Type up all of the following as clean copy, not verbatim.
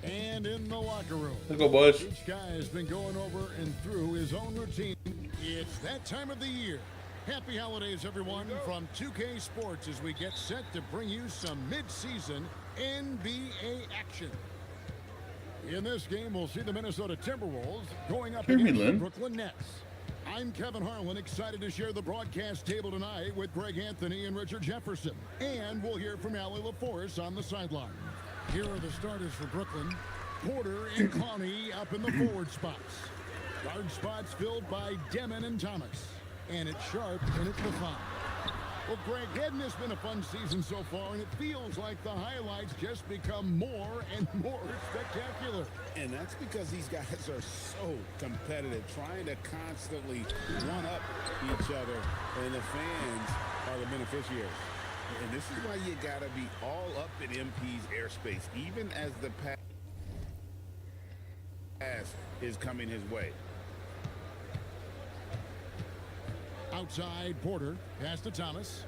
And in the locker room, Let's go, boys. each guy has been going over and through his own routine. It's that time of the year. Happy holidays, everyone, from 2K Sports as we get set to bring you some mid-season NBA action. In this game, we'll see the Minnesota Timberwolves going up against the Brooklyn Nets. I'm Kevin Harlan, excited to share the broadcast table tonight with Greg Anthony and Richard Jefferson. And we'll hear from Allie LaForce on the sideline. Here are the starters for Brooklyn. Porter and Clowney up in the forward spots. Guard spots filled by Demon and Thomas. And it's Sharp and it's LaFont. Well, Greg, hadn't this been a fun season so far? And it feels like the highlights just become more and more spectacular. And that's because these guys are so competitive, trying to constantly one-up each other. And the fans are the beneficiaries. And this is why you got to be all up in MP's airspace, even as the pass is coming his way. Outside, Porter. Pass to Thomas.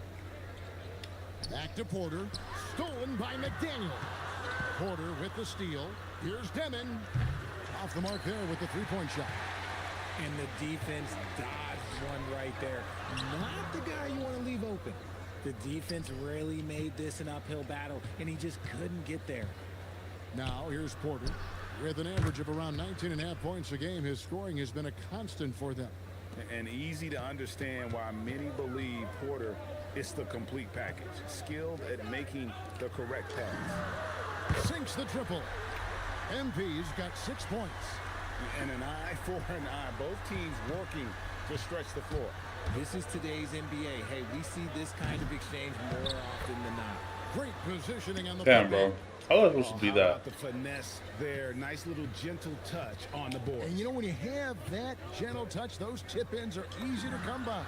Back to Porter. Stolen by McDaniel. Porter with the steal. Here's Demon. Off the mark there with the three-point shot. And the defense dodged one right there. Not the guy you want to leave open. The defense really made this an uphill battle, and he just couldn't get there. Now, here's Porter. With an average of around 19.5 points a game, his scoring has been a constant for them. And easy to understand why many believe Porter is the complete package. Skilled at making the correct pass. Sinks the triple. MP's got 6 points. And an eye for an eye. Both teams working to stretch the floor. This is today's NBA. Hey, we see this kind of exchange more often than not. Great positioning on the Damn, bro. How was I supposed to be How that? about the finesse there? Nice little gentle touch on the board. And you know, when you have that gentle touch, those tip-ins are easy to come by.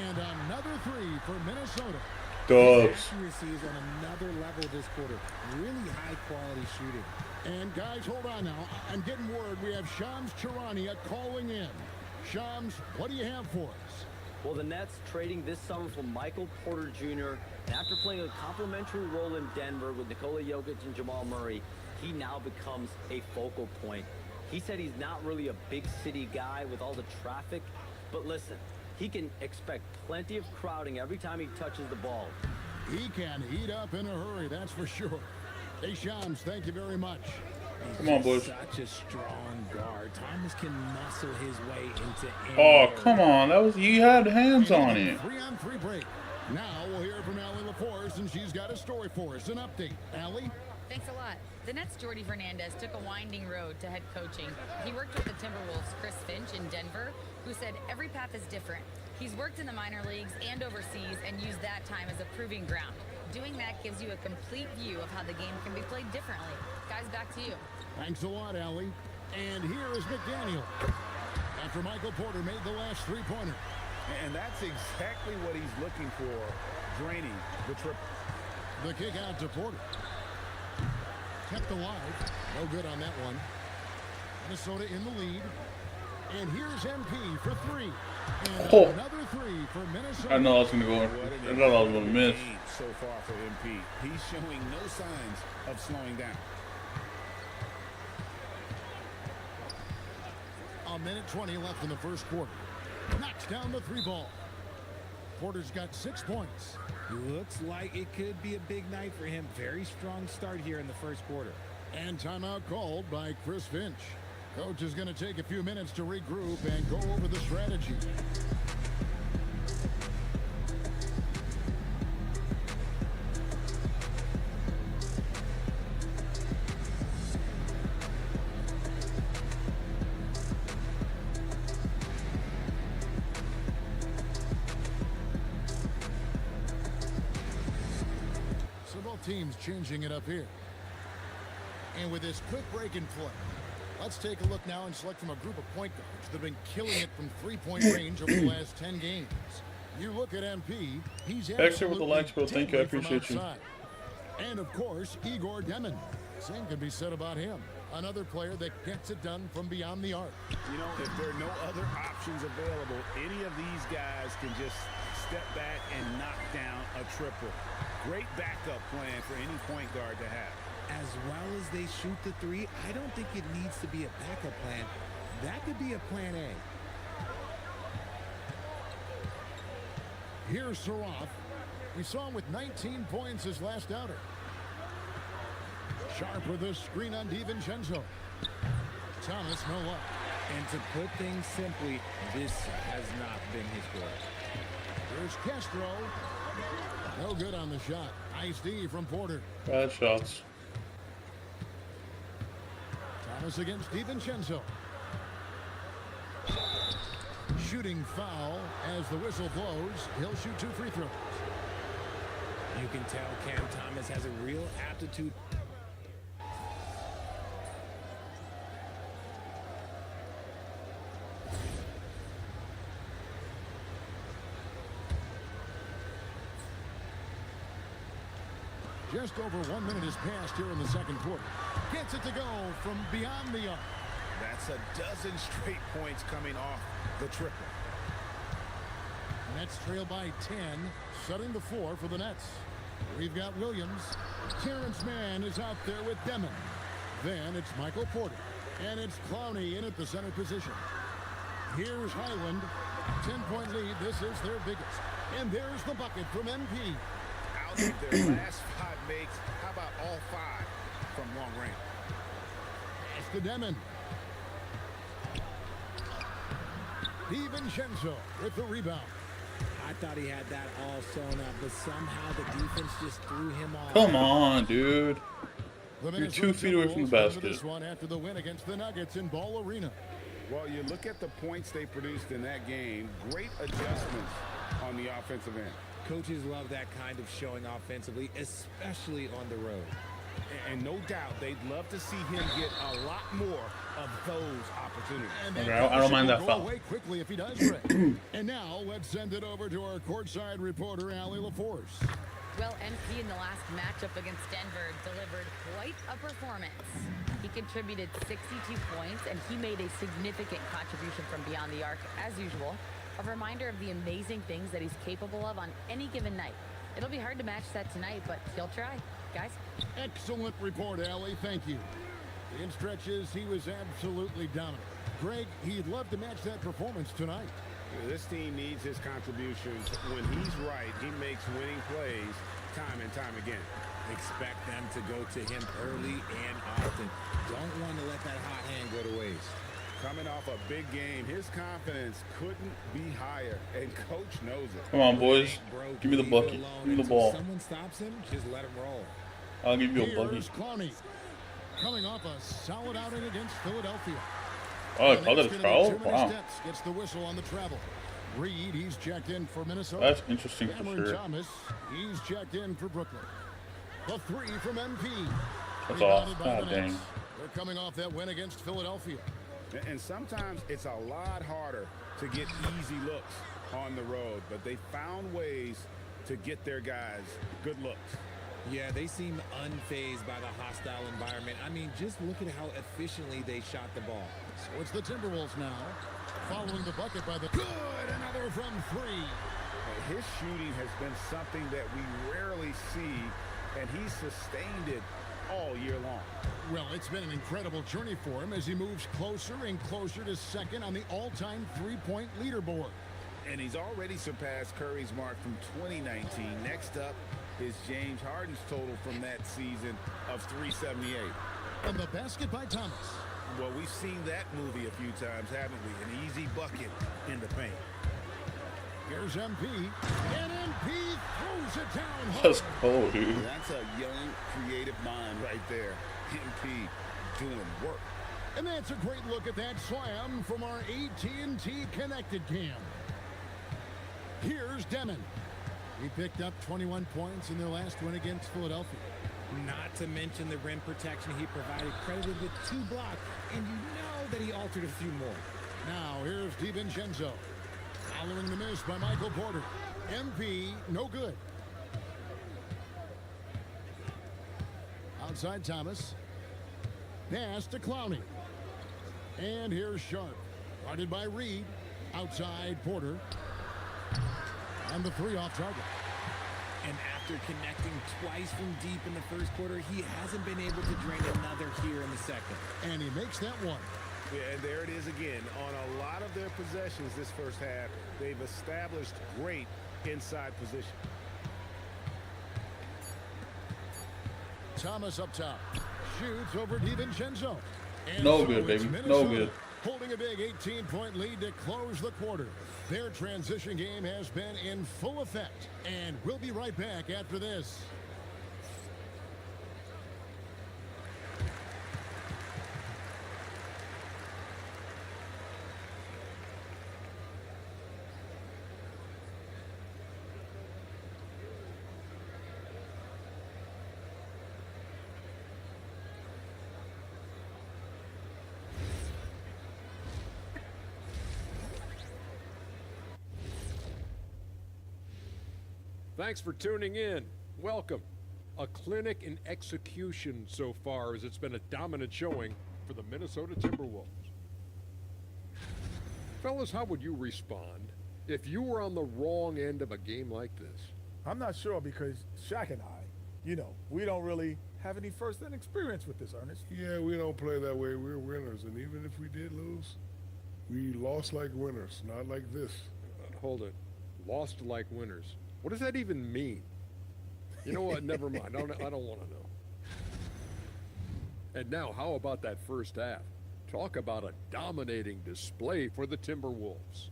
And another three for Minnesota. Dubs. Accuracy is on another level this quarter. Really high-quality shooting. And guys, hold on now. I'm getting word we have Shams Charania calling in. Shams, what do you have for us? Well, the Nets trading this summer for Michael Porter Jr. And after playing a complimentary role in Denver with Nikola Jokic and Jamal Murray, he now becomes a focal point. He said he's not really a big city guy with all the traffic, but listen, he can expect plenty of crowding every time he touches the ball. He can heat up in a hurry, that's for sure. Hey, Shams, thank you very much. Come on, boys. Such a strong guard. Thomas can muscle his way into Oh, come on. That was, you had hands on it. 3-on-3 break. Now we'll hear from Allie LaForce, and she's got a story for us. An update. Allie? Thanks a lot. The Nets' Jordy Fernandez took a winding road to head coaching. He worked with the Timberwolves' Chris Finch in Denver, who said every path is different. He's worked in the minor leagues and overseas and used that time as a proving ground. Doing that gives you a complete view of how the game can be played differently. Guys, back to you. Thanks a lot, Allie. And here is McDaniel. After Michael Porter made the last three-pointer. And that's exactly what he's looking for, draining the triple. The kick out to Porter. Kept alive. No good on that one. Minnesota in the lead. And here's MP for three. And another three for Minnesota. I know I was going to go. I thought I was going to miss. So far for MP. He's showing no signs of slowing down. A minute 20 left in the first quarter. Knocks down the three ball. Porter's got 6 points. Looks like it could be a big night for him. Very strong start here in the first quarter. And timeout called by Chris Finch. Coach is going to take a few minutes to regroup and go over the strategy. Both teams changing it up here. And with this quick break in play, let's take a look now and select from a group of point guards that have been killing it from three-point range over the last 10 games. You look at MP, he's Extra with the likes, bro. Thank you. I appreciate you. And of course, Igor Demon. Same could be said about him. Another player that gets it done from beyond the arc. You know, if there are no other options available, any of these guys can just step back and knock down a triple. Great backup plan for any point guard to have. As well as they shoot the three, I don't think it needs to be a backup plan. That could be a plan A. Here's Saroff. We saw him with 19 points his last outing. Sharp with a screen on DiVincenzo. Thomas, no luck. And to put things simply, this has not been his work. Here's Castro. No good on the shot. Nice D from Porter. Bad shots. Thomas against DiVincenzo. Shooting foul as the whistle blows. He'll shoot 2 free throws. You can tell Cam Thomas has a real aptitude. Just over 1 minute has passed here in the second quarter. Gets it to go from beyond the arc. That's a dozen straight points coming off the triple. Nets trail by 10, setting the floor for the Nets. We've got Williams. Terrence Mann is out there with Demon. Then it's Michael Porter. And it's Clowney in at the center position. Here's Highland. 10-point lead. This is their biggest. And there's the bucket from MP. Out of their last 5 makes, how about all 5 from long range? It's the Demon. DiVincenzo with the rebound. I thought he had that all sewn up, but somehow the defense just threw him off. Come on, dude. You're 2 feet away from the basket. This one after the win against the Nuggets in Ball Arena. Well, you look at the points they produced in that game. Great adjustments on the offensive end. Coaches love that kind of showing offensively, especially on the road. And no doubt, they'd love to see him get a lot more of those opportunities. Okay, I don't mind that go foul. away quickly if he does, Rick. And now let's send it over to our courtside reporter, Allie LaForce. Well, MP in the last matchup against Denver delivered quite a performance. He contributed 62 points, and he made a significant contribution from beyond the arc, as usual. A reminder of the amazing things that he's capable of on any given night. It'll be hard to match that tonight, but he'll try. Guys? Excellent report, Allie. Thank you. In stretches, he was absolutely dominant. Greg, he'd love to match that performance tonight. This team needs his contributions. When he's right, he makes winning plays time and time again. Expect them to go to him early and often. Don't want to let that hot hand go to waste. Coming off a big game, his confidence couldn't be higher, and coach knows it. Come on, boys. Give me the bucket. Give me the ball. If someone stops him, just let him roll. I'll give you a bucket. Here's Clowney, coming off a solid outing against Philadelphia. Oh, I called it a foul? Wow. Steps, gets the whistle on the travel. Reed, he's checked in for Minnesota. That's interesting for Cameron sure. Thomas, he's checked in for Brooklyn. The 3 from MP. That's Rebounded off. by God the dang. Nets. They're coming off that win against Philadelphia. And sometimes it's a lot harder to get easy looks on the road, but they found ways to get their guys good looks. Yeah, they seem unfazed by the hostile environment. I mean, just look at how efficiently they shot the ball. So it's the Timberwolves now, following the bucket by the good. Another from 3. His shooting has been something that we rarely see, and he's sustained it all year long. Well, it's been an incredible journey for him as he moves closer and closer to second on the all-time three-point leaderboard. And he's already surpassed Curry's mark from 2019. Next up is James Harden's total from that season of 378. And the basket by Thomas. Well, we've seen that movie a few times, haven't we? An easy bucket in the paint. Here's MP, and MP throws it down hard. Let's go, dude. That's a young, creative mind right there. MP doing work. And that's a great look at that slam from our AT&T connected cam. Here's Demon. He picked up 21 points in their last win against Philadelphia. Not to mention the rim protection he provided, credited with 2 blocks, and you know that he altered a few more. Now here's DiVincenzo. Following the miss by Michael Porter. MP, no good. Outside Thomas. Pass to Clowney. And here's Sharp. Guarded by Reed. Outside Porter. And the 3 off target. And after connecting twice from deep in the first quarter, he hasn't been able to drain another here in the second. And he makes that one. Yeah, and there it is again. On a lot of their possessions this first half, they've established great inside position. Thomas up top. Shoots over DiVincenzo. And No so good, it's baby. No Minnesota good. holding a big 18-point lead to close the quarter. Their transition game has been in full effect. And we'll be right back after this. Thanks for tuning in. Welcome. A clinic in execution so far, as it's been a dominant showing for the Minnesota Timberwolves. Fellas, how would you respond if you were on the wrong end of a game like this? I'm not sure because Shaq and I, we don't really have any first-hand experience with this, Ernest. Yeah, we don't play that way. We're winners, and even if we did lose, we lost like winners, not like this. Hold it. Lost like winners. What does that even mean? You know what? Never mind. I don't want to know. And now, how about that first half? Talk about a dominating display for the Timberwolves.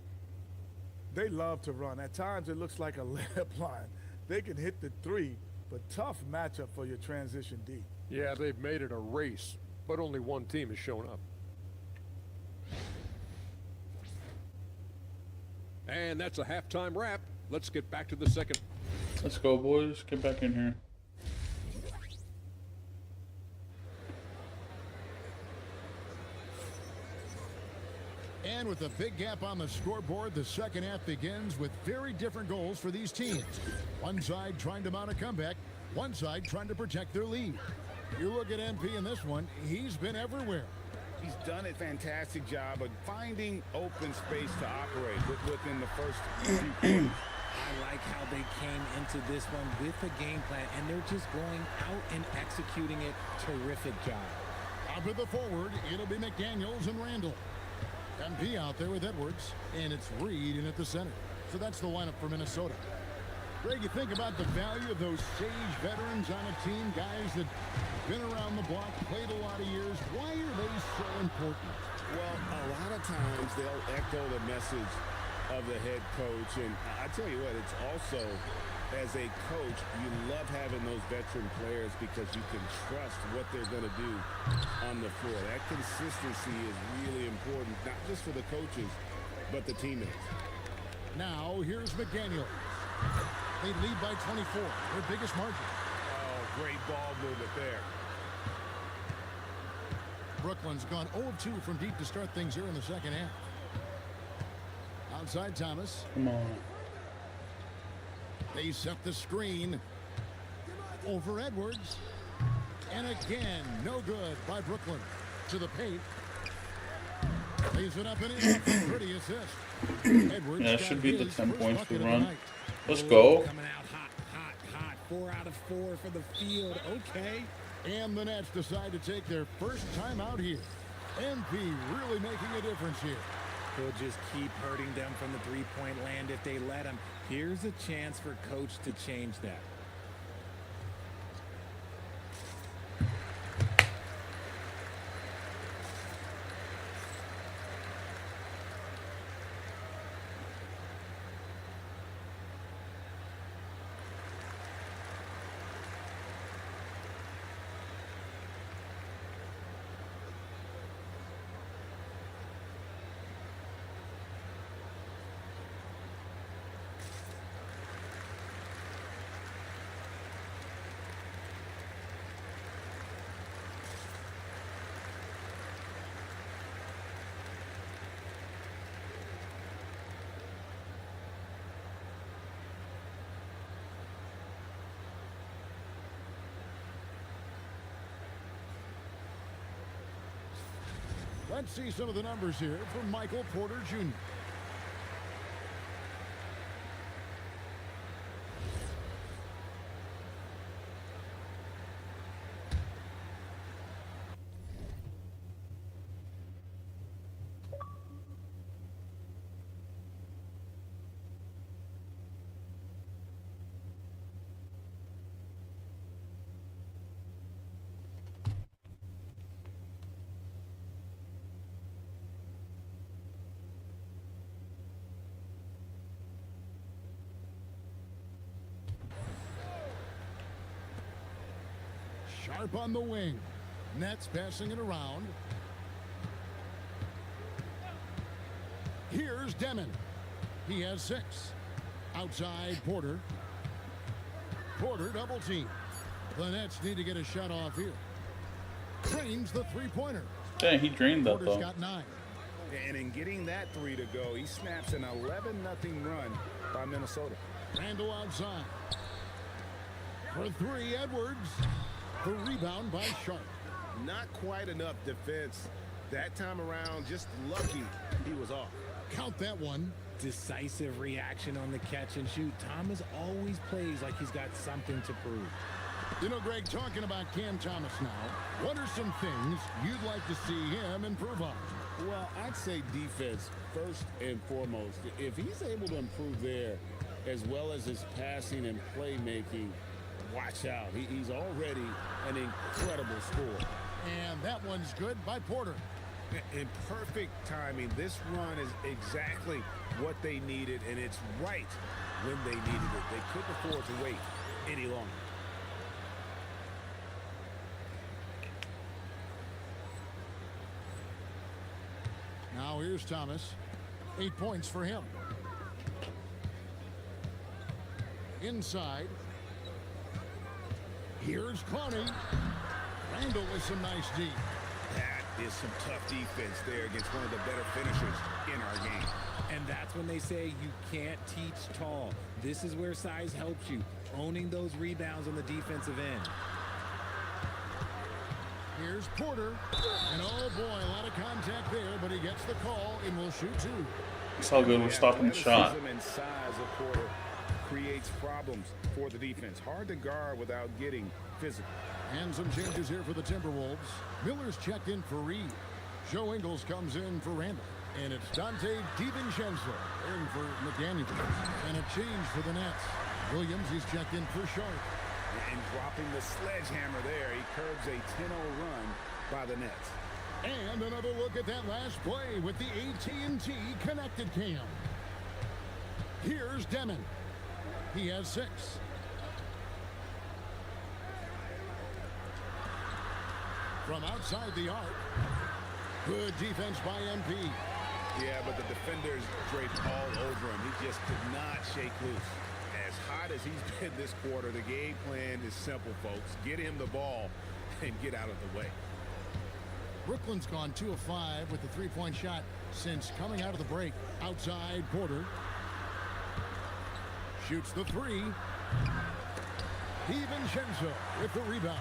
They love to run. At times, it looks like a layup line. They can hit the 3, but tough matchup for your transition D. Yeah, they've made it a race, but only one team has shown up. And that's a halftime wrap. Let's get back to the second. Let's go, boys. Get back in here. And with a big gap on the scoreboard, the second half begins with very different goals for these teams. One side trying to mount a comeback, one side trying to protect their lead. You look at MP in this one, he's been everywhere. He's done a fantastic job of finding open space to operate within the first few quarters. I like how they came into this one with a game plan, and they're just going out and executing it. Terrific job. Up at the forward, it'll be McDaniels and Randall. MP out there with Edwards, and it's Reed in at the center. So that's the lineup for Minnesota. Greg, you think about the value of those sage veterans on a team, guys that been around the block, played a lot of years. Why are they so important? Well, a lot of times they'll echo the message of the head coach, and I tell you what, it's also, as a coach, you love having those veteran players because you can trust what they're going to do on the floor. That consistency is really important, not just for the coaches, but the teammates. Now, here's McDaniel. They lead by 24, their biggest margin. Oh, great ball movement there. Brooklyn's gone 0 of 2 from deep to start things here in the second half. Outside Thomas. Come on. They set the screen over Edwards. And again, no good by Brooklyn. To the paint. Lays it up and in. Pretty assist. Edwards Yeah, that should be the his 10 first points bucket we of the run. night. Let's go. Coming out hot. 4 out of 4 for the field. Okay. And the Nets decide to take their first time out here. MP really making a difference here. He'll just keep hurting them from the three-point land if they let him. Here's a chance for Coach to change that. Let's see some of the numbers here for Michael Porter Jr. Sharp on the wing. Nets passing it around. Here's Demon. He has 6. Outside Porter. Porter double team. The Nets need to get a shot off here. Drains the three-pointer. Dang, he drained that Porter's though. got 9. And in getting that 3 to go, he snaps an 11-0 run by Minnesota. Randall outside. For 3, Edwards. The rebound by Sharp. Not quite enough defense that time around. Just lucky he was off. Count that one. Decisive reaction on the catch and shoot. Thomas always plays like he's got something to prove. You know, Greg, talking about Cam Thomas now, what are some things you'd like to see him improve on? Well, I'd say defense first and foremost. If he's able to improve there, as well as his passing and playmaking, watch out. He's already an incredible scorer. And that one's good by Porter. In perfect timing, this run is exactly what they needed, and it's right when they needed it. They couldn't afford to wait any longer. Now here's Thomas. 8 points for him. Inside. Here's Clowney. Randall with some nice D. That is some tough defense there against one of the better finishers in our game. And that's when they say you can't teach tall. This is where size helps you. Owning those rebounds on the defensive end. Here's Porter. And oh boy, a lot of contact there, but he gets the call and will shoot 2. It's all good. We're stopping the shot. Athleticism and size of Porter creates problems for the defense. Hard to guard without getting physical. And some changes here for the Timberwolves. Miller's checked in for Reed. Joe Ingles comes in for Randall. And it's Dante DiVincenzo in for McDaniel. And a change for the Nets. Williams, he's checked in for Sharp. And dropping the sledgehammer there, he curbs a 10-0 run by the Nets. And another look at that last play with the AT&T connected cam. Here's Demon. He has 6. From outside the arc. Good defense by MP. Yeah, but the defenders draped all over him. He just could not shake loose. As hot as he's been this quarter, the game plan is simple, folks. Get him the ball and get out of the way. Brooklyn's gone 2 of 5 with the three-point shot since coming out of the break. Outside Porter. Shoots the 3. DiVincenzo with the rebound.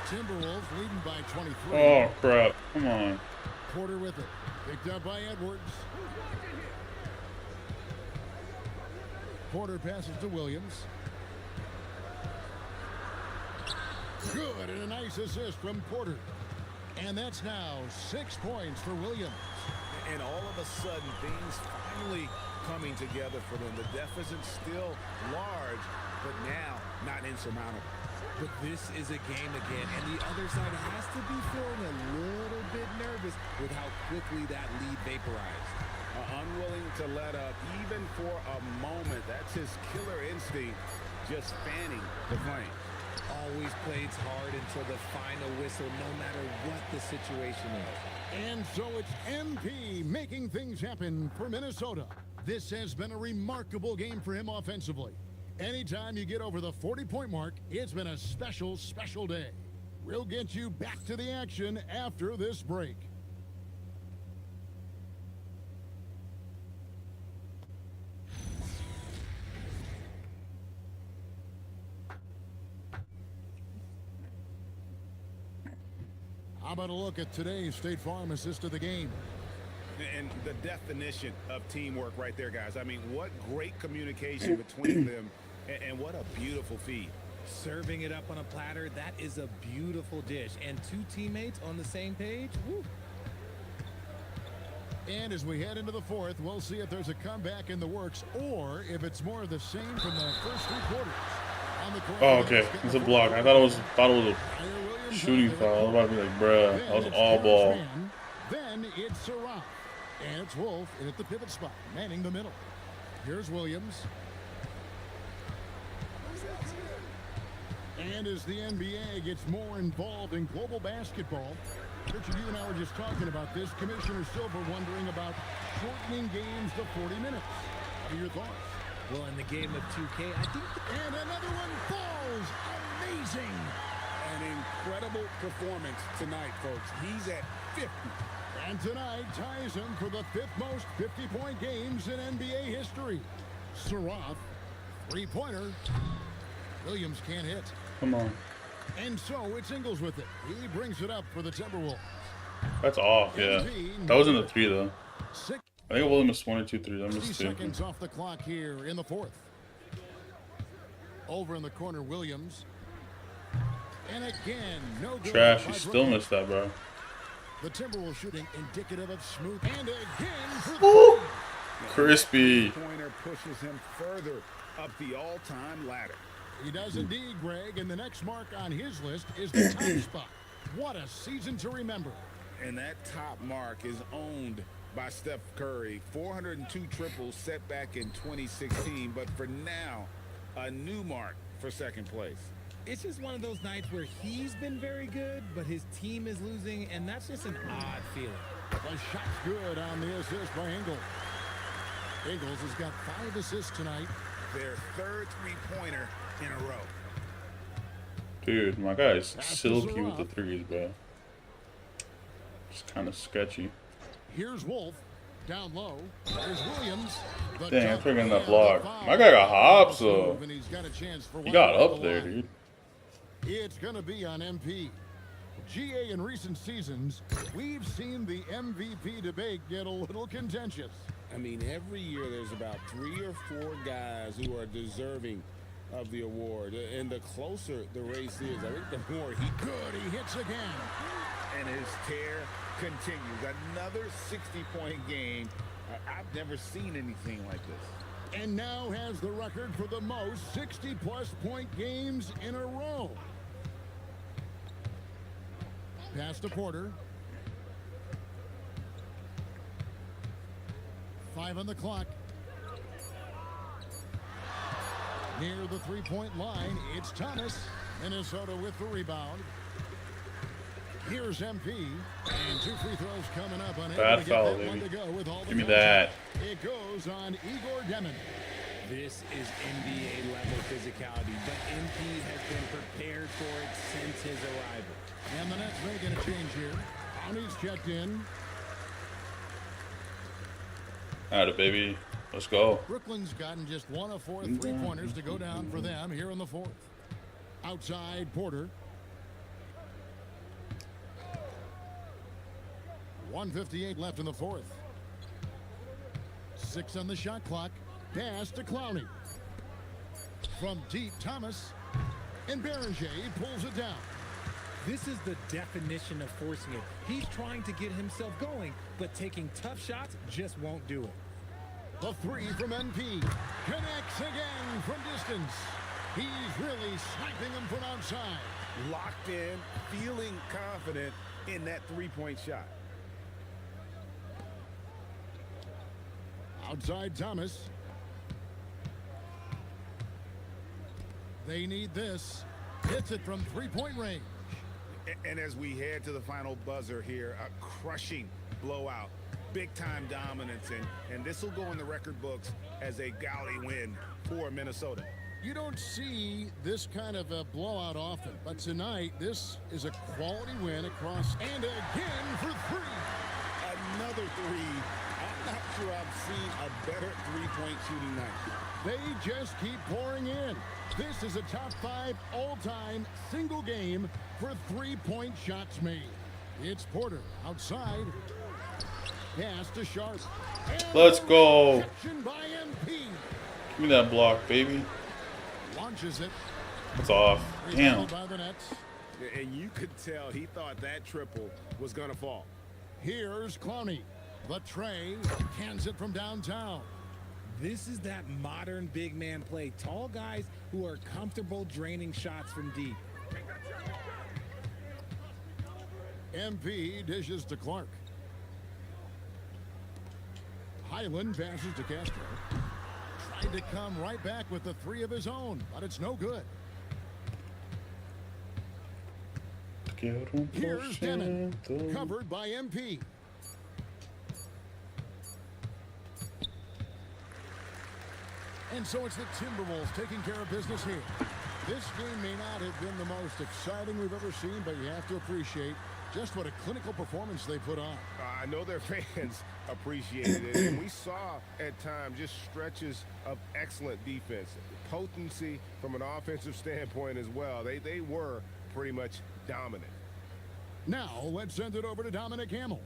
Timberwolves leading by 23. Oh, crap. Come on. Porter with it. Picked up by Edwards. Porter passes to Williams. Good, and a nice assist from Porter. And that's now 6 points for Williams. And all of a sudden, things finally coming together for them. The deficit's still large, but now not insurmountable. But this is a game again, and the other side has to be feeling a little bit nervous with how quickly that lead vaporized. Unwilling to let up even for a moment. That's his killer instinct, just fanning the flame. Always plays hard until the final whistle, no matter what the situation is. And so it's MP making things happen for Minnesota. This has been a remarkable game for him offensively. Anytime you get over the 40-point mark, it's been a special, special day. We'll get you back to the action after this break. How about a look at today's State Farm assist of the game? And the definition of teamwork right there, guys. I mean, what great communication between them, and what a beautiful feed. Serving it up on a platter, that is a beautiful dish. And two teammates on the same page, woo. And as we head into the fourth, we'll see if there's a comeback in the works or if it's more of the same from the first 3 quarters. On the court, Oh, okay. It's a block. I thought it was a shooting foul. I was about to be like, bruh, that was all ball. Then it's Sarah. And it's Wolf in at the pivot spot, manning the middle. Here's Williams. And as the NBA gets more involved in global basketball, Richard, you and I were just talking about this. Commissioner Silver wondering about shortening games to 40 minutes. What are your thoughts? Well, in the game of 2K, I think... And another one falls. Amazing. An incredible performance tonight, folks. He's at 50. And tonight ties him for the 5th most 50-point games in NBA history. Sarath, 3-pointer. Williams can't hit. Come on. And so it's Ingles with it. He brings it up for the Timberwolves. That's off, yeah. That wasn't a 3, though. I think Williams missed 1 or 2 threes. I missed 2. Seconds off the clock here in the 4th. Over in the corner, Williams. And again, no good. Trash. You still missed that, bro. The Timberwolves shooting indicative of smooth. And again for crispy. Pointer pushes him further up the all-time ladder. He does indeed, Greg, and the next mark on his list is the top spot. What a season to remember. And that top mark is owned by Steph Curry. 402 triples set back in 2016, but for now, a new mark for second place. It's just one of those nights where he's been very good, but his team is losing, and that's just an odd feeling. The shot's good on the assist by Ingles. Ingles has got 5 assists tonight. Their 3rd 3-pointer in a row. Dude, my guy is silky with the threes, bro. It's kind of sketchy. Here's Wolf. Down low. There's Williams. Dang, I'm forgetting that block. My guy got hops, though. He got up there, dude. It's going to be on MP. GA, in recent seasons, we've seen the MVP debate get a little contentious. I mean, every year there's about 3 or 4 guys who are deserving of the award. And the closer the race is, I think the more he hits again. And his tear continues. Another 60-point game. I've never seen anything like this. And now has the record for the most 60-plus point games in a row. Pass to Porter. 5 on the clock. Near the 3-point line, it's Thomas. Minnesota with the rebound. Here's MP. And 2 free throws coming up on bad foul, baby. Give me that. It goes on Igor Demin. This is NBA level physicality, but MP has been prepared for it since his arrival. And the Nets making a change here. Downey's checked in. Alright, baby. Let's go. Brooklyn's gotten just 1 of 4 3-pointers to go down for them here in the 4th. Outside Porter. 1:58 left in the 4th. 6 on the shot clock. Pass to Clowney. From deep, Thomas. And Berenger pulls it down. This is the definition of forcing it. He's trying to get himself going, but taking tough shots just won't do it. The 3 from NP. Connects again from distance. He's really sniping them from outside. Locked in, feeling confident in that 3-point shot. Outside Thomas. They need this. Hits it from 3-point range. And as we head to the final buzzer here, a crushing blowout. Big-time dominance, and this will go in the record books as a gaudy win for Minnesota. You don't see this kind of a blowout often, but tonight this is a quality win across. And again for 3. Another 3. I'm not sure I've seen a better 3-point shooting night. They just keep pouring in. This is a top 5 all-time single game for 3-point shots made. It's Porter outside. Pass to Sharp. Let's go. Reception by MP. Give me that block, baby. Launches it. It's off. Damn. Rebounded by the Nets. And you could tell he thought that triple was going to fall. Here's Clowney. The tray cans it from downtown. This is that modern big man play. Tall guys who are comfortable draining shots from deep. MP dishes to Clark. Highland passes to Castro. Tried to come right back with the three of his own, but it's no good. Here's Demon, covered by MP. And so it's the Timberwolves taking care of business here. This game may not have been the most exciting we've ever seen, but you have to appreciate just what a clinical performance they put on. I know their fans appreciated it, and we saw at times just stretches of excellent defense. Potency from an offensive standpoint as well. They were pretty much dominant. Now, let's send it over to Dominic Hamill.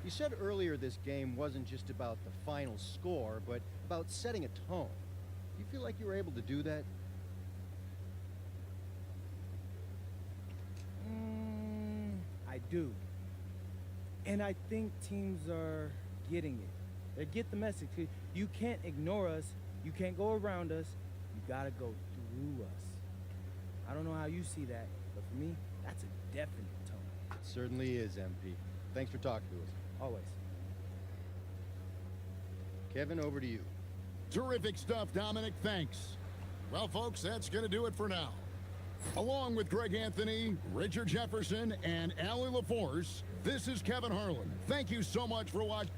You said earlier this game wasn't just about the final score, but about setting a tone. Do you feel like you were able to do that? I do. And I think teams are getting it. They get the message. You can't ignore us. You can't go around us. You gotta go through us. I don't know how you see that, but for me, that's a definite tone. It certainly is, MP. Thanks for talking to us. Always. Kevin, over to you. Terrific stuff, Dominic. Thanks. Well, folks, that's going to do it for now. Along with Greg Anthony, Richard Jefferson, and Allie LaForce, this is Kevin Harlan. Thank you so much for watching.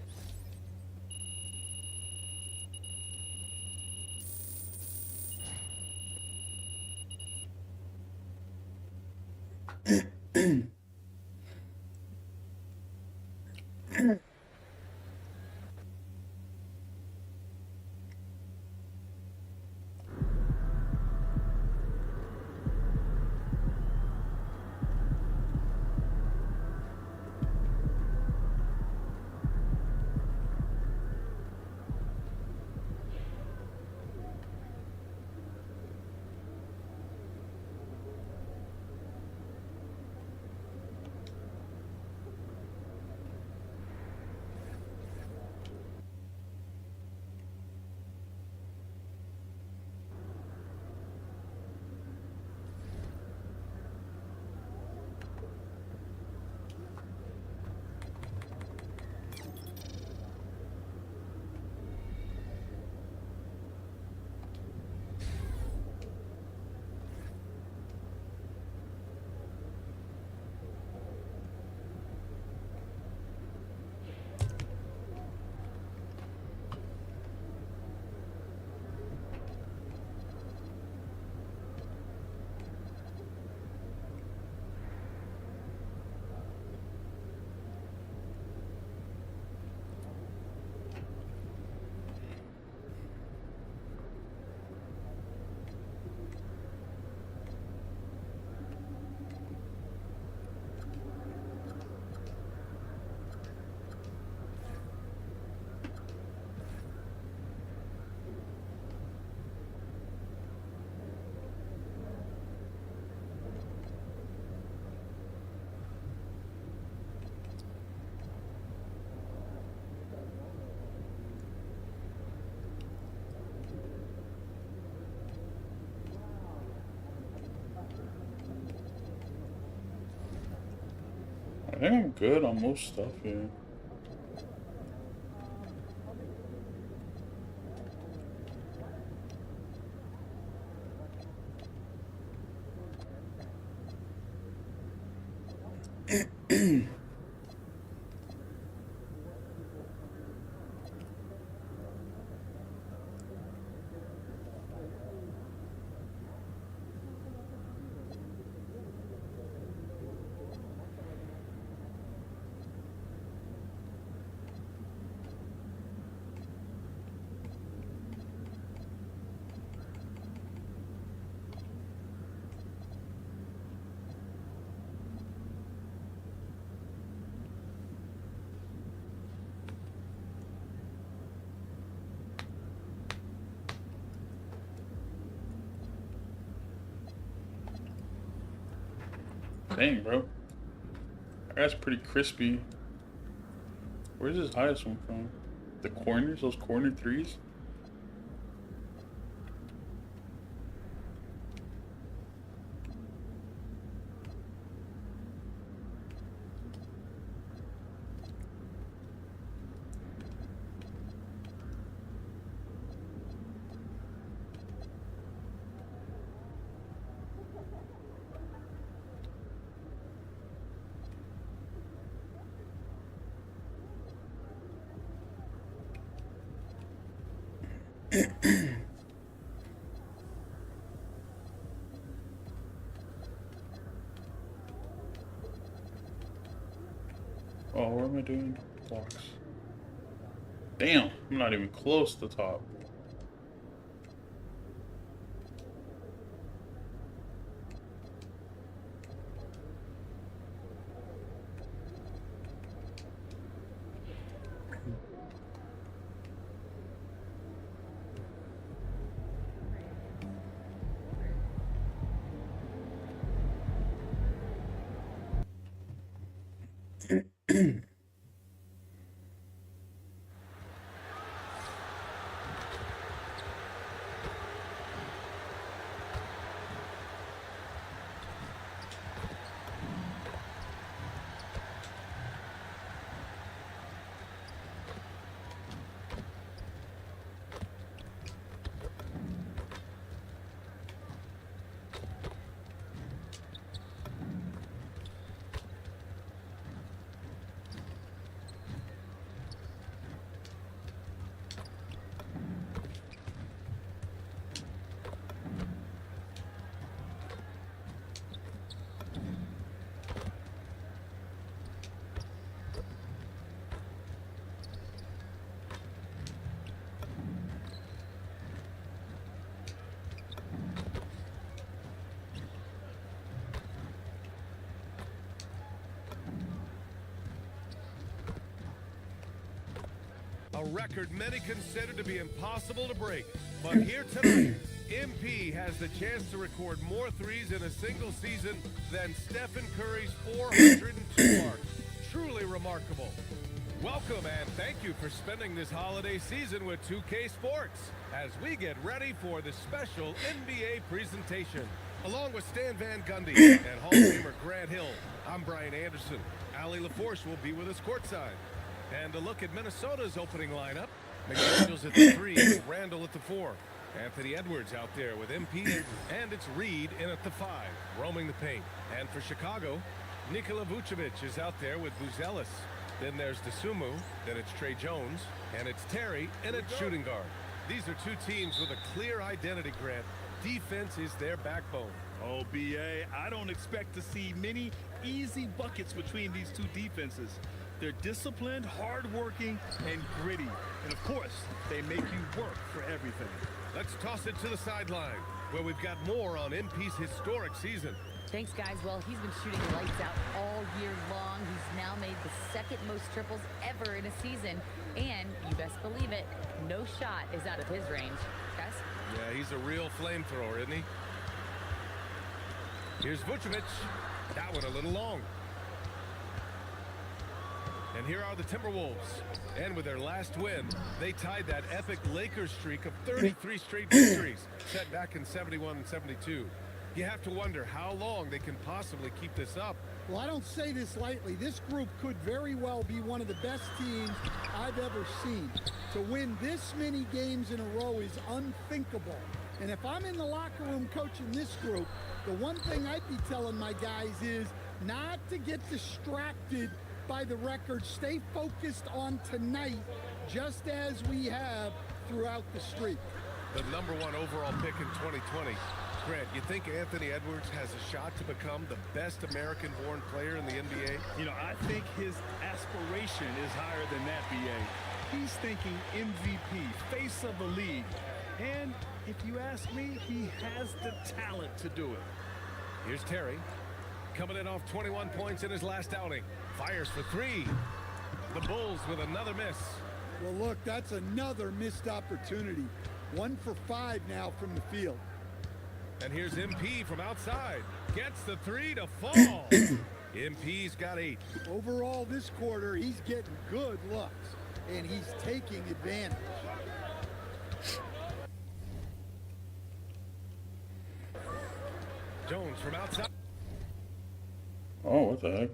I think I'm good on most stuff here. Dang, bro. That's pretty crispy. Where's this highest one from? The corners? Those corner threes? Oh, what am I doing? Blocks. Damn, I'm not even close to the top. A record many consider to be impossible to break. But here tonight, MP has the chance to record more threes in a single season than Stephen Curry's 402 mark. Truly remarkable. Welcome and thank you for spending this holiday season with 2K Sports as we get ready for the special NBA presentation. Along with Stan Van Gundy and Hall of Famer Grant Hill, I'm Brian Anderson. Ali LaForce will be with us courtside. And a look at Minnesota's opening lineup. McDaniels at the 3, Randall at the 4. Anthony Edwards out there with MP, and it's Reed in at the 5, roaming the paint. And for Chicago, Nikola Vucevic is out there with Buzelis. Then there's DeSumo, then it's Trey Jones, and it's Terry, and it's shooting guard. These are two teams with a clear identity, Grant. Defense is their backbone. Oh, BA, I don't expect to see many easy buckets between these two defenses. They're disciplined, hardworking, and gritty. And of course, they make you work for everything. Let's toss it to the sideline, where we've got more on MP's historic season. Thanks, guys. Well, he's been shooting lights out all year long. He's now made the second most triples ever in a season. And, you best believe it, no shot is out of his range. Guys? Yeah, he's a real flamethrower, isn't he? Here's Vucevic. That one a little long. And here are the Timberwolves. And with their last win, they tied that epic Lakers streak of 33 straight victories set back in 71 and 72. You have to wonder how long they can possibly keep this up. Well, I don't say this lightly. This group could very well be one of the best teams I've ever seen. To win this many games in a row is unthinkable. And if I'm in the locker room coaching this group, the one thing I'd be telling my guys is not to get distracted by the record. Stay focused on tonight, just as we have throughout the streak. The #1 overall pick in 2020. Grant, you think Anthony Edwards has a shot to become the best American-born player in the NBA? You know, I think his aspiration is higher than that, BA. He's thinking MVP, face of the league. And if you ask me, he has the talent to do it. Here's Terry, coming in off 21 points in his last outing. Fires for 3. The Bulls with another miss. Well, look, that's another missed opportunity. 1 for 5 now from the field. And here's MP from outside. Gets the three to fall. MP's got 8. Overall, this quarter, he's getting good looks, and he's taking advantage. Jones from outside. Oh, what the heck?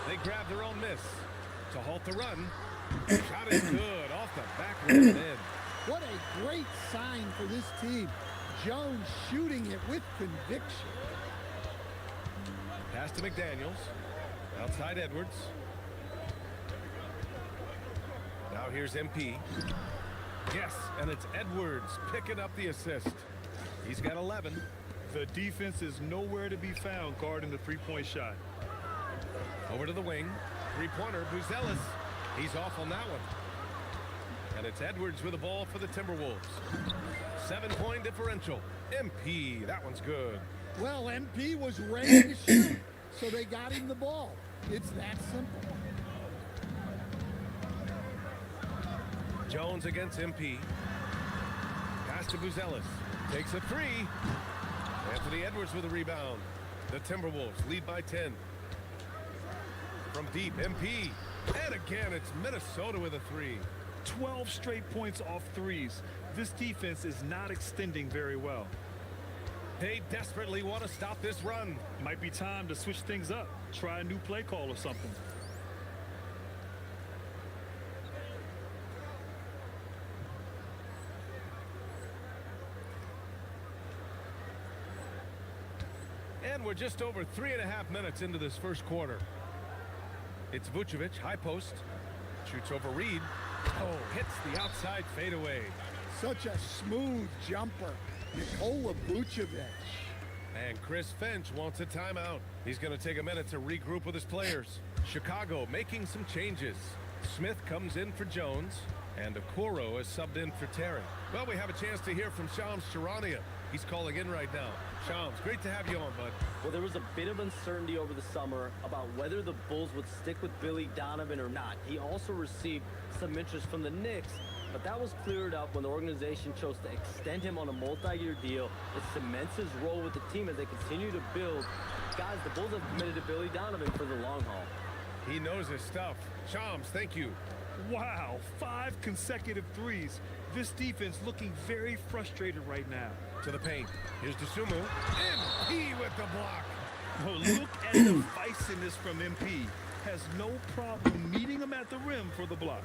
They grab their own miss to halt the run. Shot is good off the back rim and in. What a great sign for this team. Jones shooting it with conviction. Pass to McDaniels. Outside Edwards. Now here's MP. Yes, and it's Edwards picking up the assist. He's got 11. The defense is nowhere to be found guarding the three-point shot. Over to the wing. Three-pointer, Buzelis. He's off on that one. And it's Edwards with the ball for the Timberwolves. 7-point differential. MP, that one's good. Well, MP was ready to shoot, so they got him the ball. It's that simple. Jones against MP. Pass to Buzelis. Takes a 3. Anthony Edwards with a rebound. The Timberwolves lead by 10. From deep, MP. And again, it's Minnesota with a 3. 12 straight points off threes. This defense is not extending very well. They desperately want to stop this run. Might be time to switch things up. Try a new play call or something. And we're just over 3.5 minutes into this first quarter. It's Vucevic, high post. Shoots over Reed. Oh, hits the outside fadeaway. Such a smooth jumper. Nikola Vucevic. And Chris Finch wants a timeout. He's going to take a minute to regroup with his players. Chicago making some changes. Smith comes in for Jones, and Okoro is subbed in for Terry. Well, we have a chance to hear from Shams Charania. He's calling in right now. Shams, great to have you on, bud. Well, there was a bit of uncertainty over the summer about whether the Bulls would stick with Billy Donovan or not. He also received some interest from the Knicks, but that was cleared up when the organization chose to extend him on a multi-year deal. It cements his role with the team as they continue to build. Guys, the Bulls have committed to Billy Donovan for the long haul. He knows his stuff. Shams, thank you. Wow, 5 consecutive threes. This defense looking very frustrated right now. To the paint. Here's Dosunmu. MP with the block. Oh, look at the feistiness from MP. Has no problem meeting him at the rim for the block.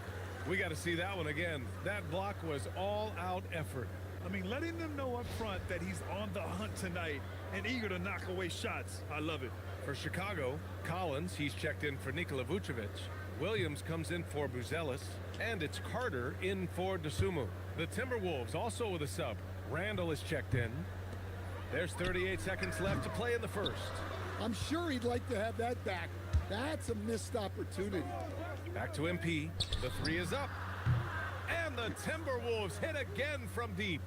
We got to see that one again. That block was all-out effort. I mean, letting them know up front that he's on the hunt tonight and eager to knock away shots. I love it. For Chicago, Collins, he's checked in for Nikola Vucevic. Williams comes in for Buzelis. And it's Carter in for Dosunmu. The Timberwolves also with a sub. Randall is checked in. There's 38 seconds left to play in the first. I'm sure he'd like to have that back. That's a missed opportunity. Back to MP. The 3 is up. And the Timberwolves hit again from deep.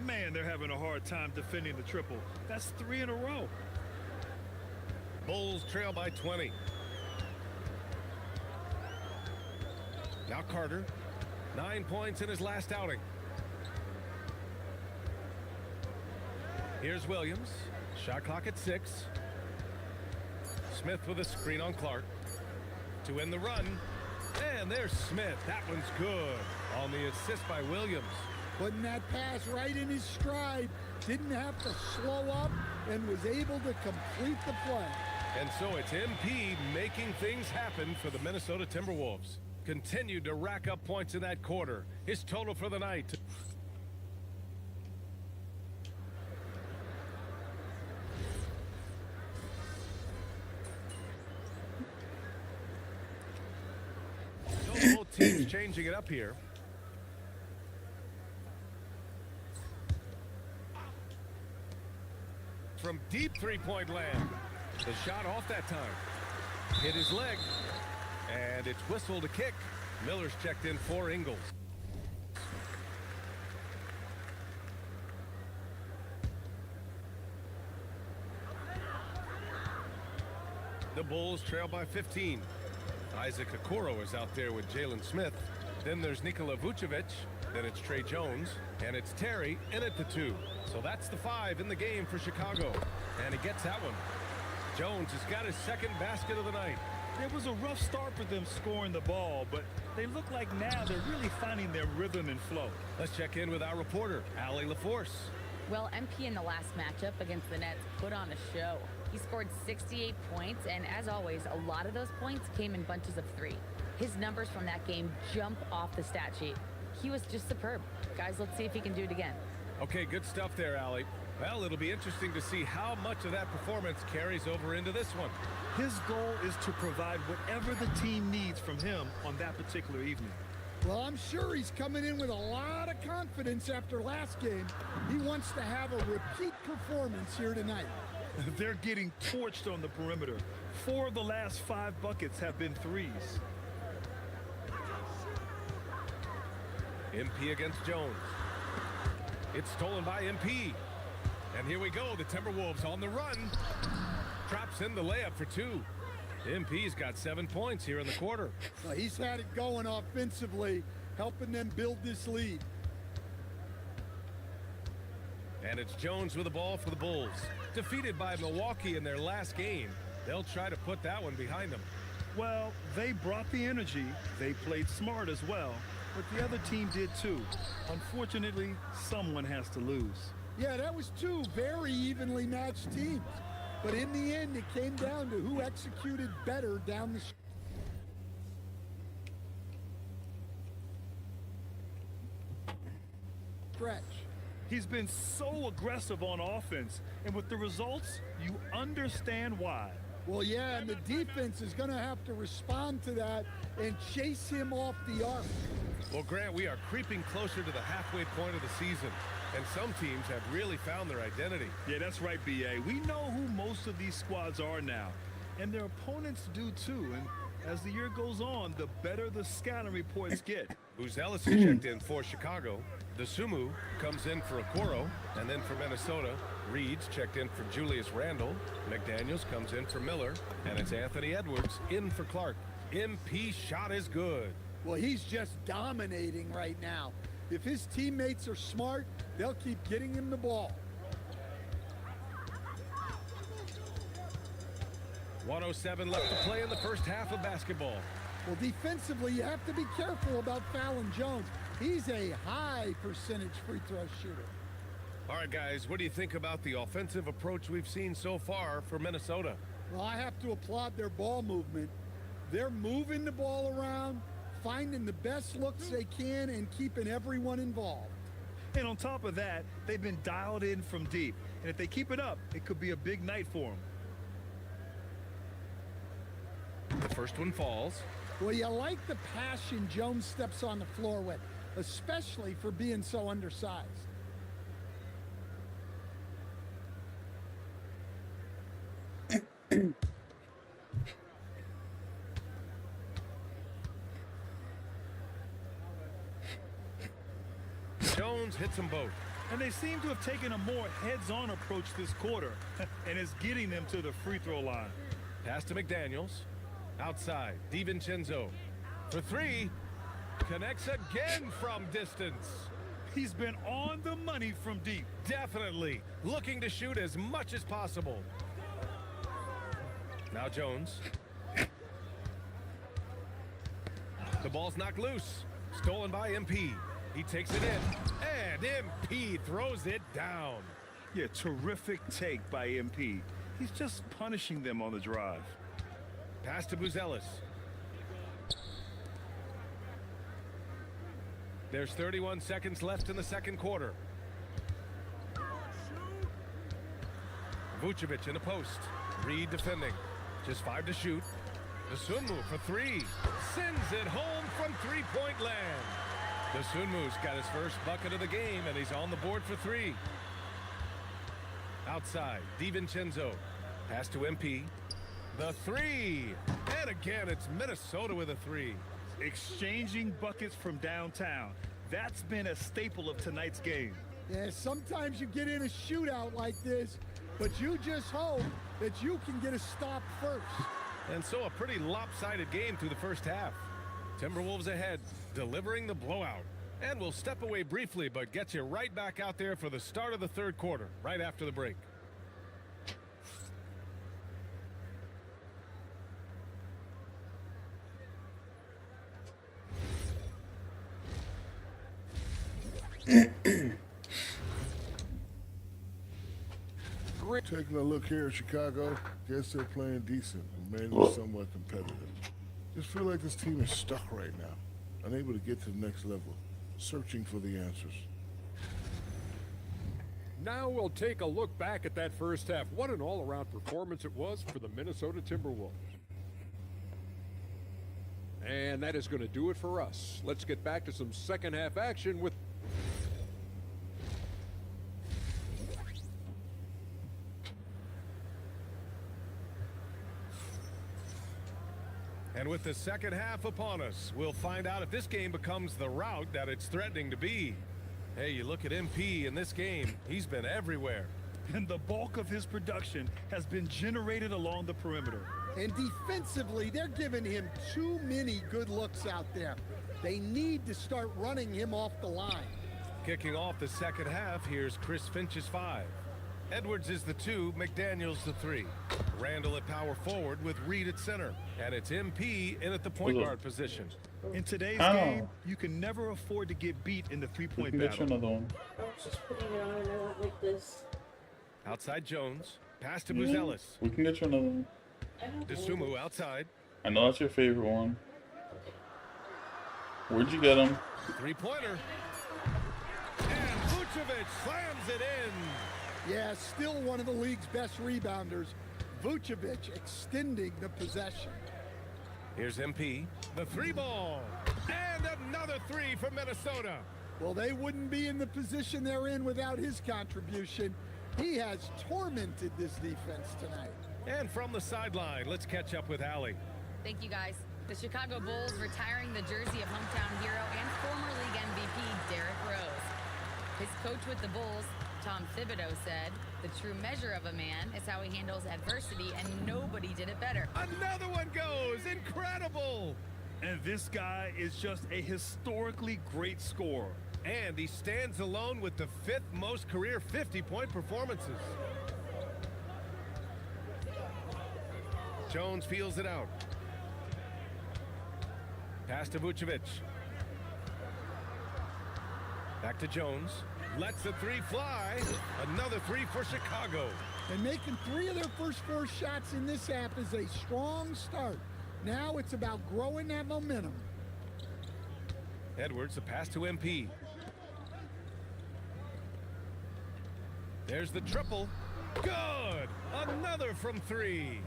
Man, they're having a hard time defending the triple. That's 3 in a row. Bulls trail by 20. Now Carter. 9 points in his last outing. Here's Williams. Shot clock at 6. Smith with a screen on Clark. To end the run. And there's Smith. That one's good. On the assist by Williams. Putting that pass right in his stride. Didn't have to slow up and was able to complete the play. And so it's MP making things happen for the Minnesota Timberwolves. Continued to rack up points in that quarter. His total for the night. Both teams changing it up here. From deep three-point land. The shot off that time. Hit his leg. And it's whistled a kick. Miller's checked in for Ingles. The Bulls trail by 15. Isaac Okoro is out there with Jalen Smith. Then there's Nikola Vucevic. Then it's Trey Jones, and it's Terry in at the 2. So that's the 5 in the game for Chicago. And he gets that one. Jones has got his second basket of the night. It was a rough start for them scoring the ball, but they look like now they're really finding their rhythm and flow. Let's check in with our reporter, Allie LaForce. Well, MP in the last matchup against the Nets put on a show. He scored 68 points, and as always, a lot of those points came in bunches of 3. His numbers from that game jump off the stat sheet. He was just superb. Guys, let's see if he can do it again. Okay, good stuff there, Allie. Well, it'll be interesting to see how much of that performance carries over into this one. His goal is to provide whatever the team needs from him on that particular evening. Well, I'm sure he's coming in with a lot of confidence after last game. He wants to have a repeat performance here tonight. They're getting torched on the perimeter. 4 of the last 5 buckets have been threes. MP against Jones. It's stolen by MP. And here we go, the Timberwolves on the run. Drops in the layup for 2. MP's got 7 points here in the quarter. Well, he's had it going offensively, helping them build this lead. And it's Jones with the ball for the Bulls. Defeated by Milwaukee in their last game, they'll try to put that one behind them. Well, they brought the energy. They played smart as well, but the other team did too. Unfortunately, someone has to lose. Yeah, that was 2 very evenly matched teams. But in the end, it came down to who executed better down the stretch. He's been so aggressive on offense, and with the results, you understand why. Well, yeah, and the defense is going to have to respond to that and chase him off the arc. Well, Grant, we are creeping closer to the halfway point of the season, and some teams have really found their identity. Yeah, that's right, B.A. We know who most of these squads are now, and their opponents do too. And as the year goes on, the better the scouting reports get. Buzelis is checked in for Chicago. Dosunmu comes in for Okoro, and then for Minnesota, Reed's checked in for Julius Randle. McDaniels comes in for Miller, and it's Anthony Edwards in for Clark. MP shot is good. Well, he's just dominating right now. If his teammates are smart, they'll keep getting him the ball. 1:07 left to play in the first half of basketball. Well, defensively, you have to be careful about fouling Jones. He's a high percentage free throw shooter. All right, guys, what do you think about the offensive approach we've seen so far for Minnesota? Well, I have to applaud their ball movement. They're moving the ball around, finding the best looks they can, and keeping everyone involved. And on top of that, they've been dialed in from deep. And if they keep it up, it could be a big night for them. The first one falls. Well, you like the passion Jones steps on the floor with, especially for being so undersized. Jones hits them both. And they seem to have taken a more heads-on approach this quarter, and it's getting them to the free throw line. Pass to McDaniels. Outside, DiVincenzo. For 3. Connects again from distance. He's been on the money from deep. Definitely. Looking to shoot as much as possible. Now Jones. The ball's knocked loose. Stolen by MP. He takes it in. And MP throws it down. Yeah, terrific take by MP. He's just punishing them on the drive. Pass to Buzelis. There's 31 seconds left in the second quarter. Vucevic in the post. Reed defending. Just 5 to shoot. Dosunmu for 3. Sends it home from three-point land. Dosunmu's got his first bucket of the game, and he's on the board for 3. Outside, DiVincenzo. Pass to MP. The 3. And again, it's Minnesota with a 3. Exchanging buckets from downtown. That's been a staple of tonight's game. Yeah, sometimes you get in a shootout like this, but you just hope that you can get a stop first. And so a pretty lopsided game through the first half. Timberwolves ahead, delivering the blowout. And we'll step away briefly, but get you right back out there for the start of the third quarter, right after the break. Taking a look here at Chicago, guess they're playing decent and maybe somewhat competitive. Just feel like this team is stuck right now, unable to get to the next level, searching for the answers. Now we'll take a look back at that first half. What an all-around performance it was for the Minnesota Timberwolves. And that is going to do it for us. Let's get back to some second half action with... And with the second half upon us, we'll find out if this game becomes the rout that it's threatening to be. Hey, you look at MP in this game, he's been everywhere. And the bulk of his production has been generated along the perimeter. And defensively, they're giving him too many good looks out there. They need to start running him off the line. Kicking off the second half, here's Chris Finch's 5. Edwards is the 2, McDaniels the 3. Randall at power forward with Reed at center. And it's MP in at the point guard position. In today's game, you can never afford to get beat in the three-point battle. Get you another one. I was just putting it on and I went like this. Outside Jones. Pass to Buzelis. We can get you another one. DeSumo outside. I know that's your favorite one. Where'd you get him? Three-pointer. And Vucevic slams it in. Yeah, still one of the league's best rebounders. Vucevic extending the possession. Here's MP. The 3-ball. And another 3 for Minnesota. Well, they wouldn't be in the position they're in without his contribution. He has tormented this defense tonight. And from the sideline, let's catch up with Allie. Thank you, guys. The Chicago Bulls retiring the jersey of hometown hero and former league MVP Derrick Rose. His coach with the Bulls, Tom Thibodeau, said, "The true measure of a man is how he handles adversity, and nobody did it better." Another one goes! Incredible! And this guy is just a historically great scorer. And he stands alone with the 5th most career 50-point performances. Jones feels it out. Pass to Vucevic. Back to Jones. Lets the 3 fly. Another 3 for Chicago. And making 3 of their first 4 shots in this half is a strong start. Now it's about growing that momentum. Edwards, a pass to MP. There's the triple. Good! Another from 3.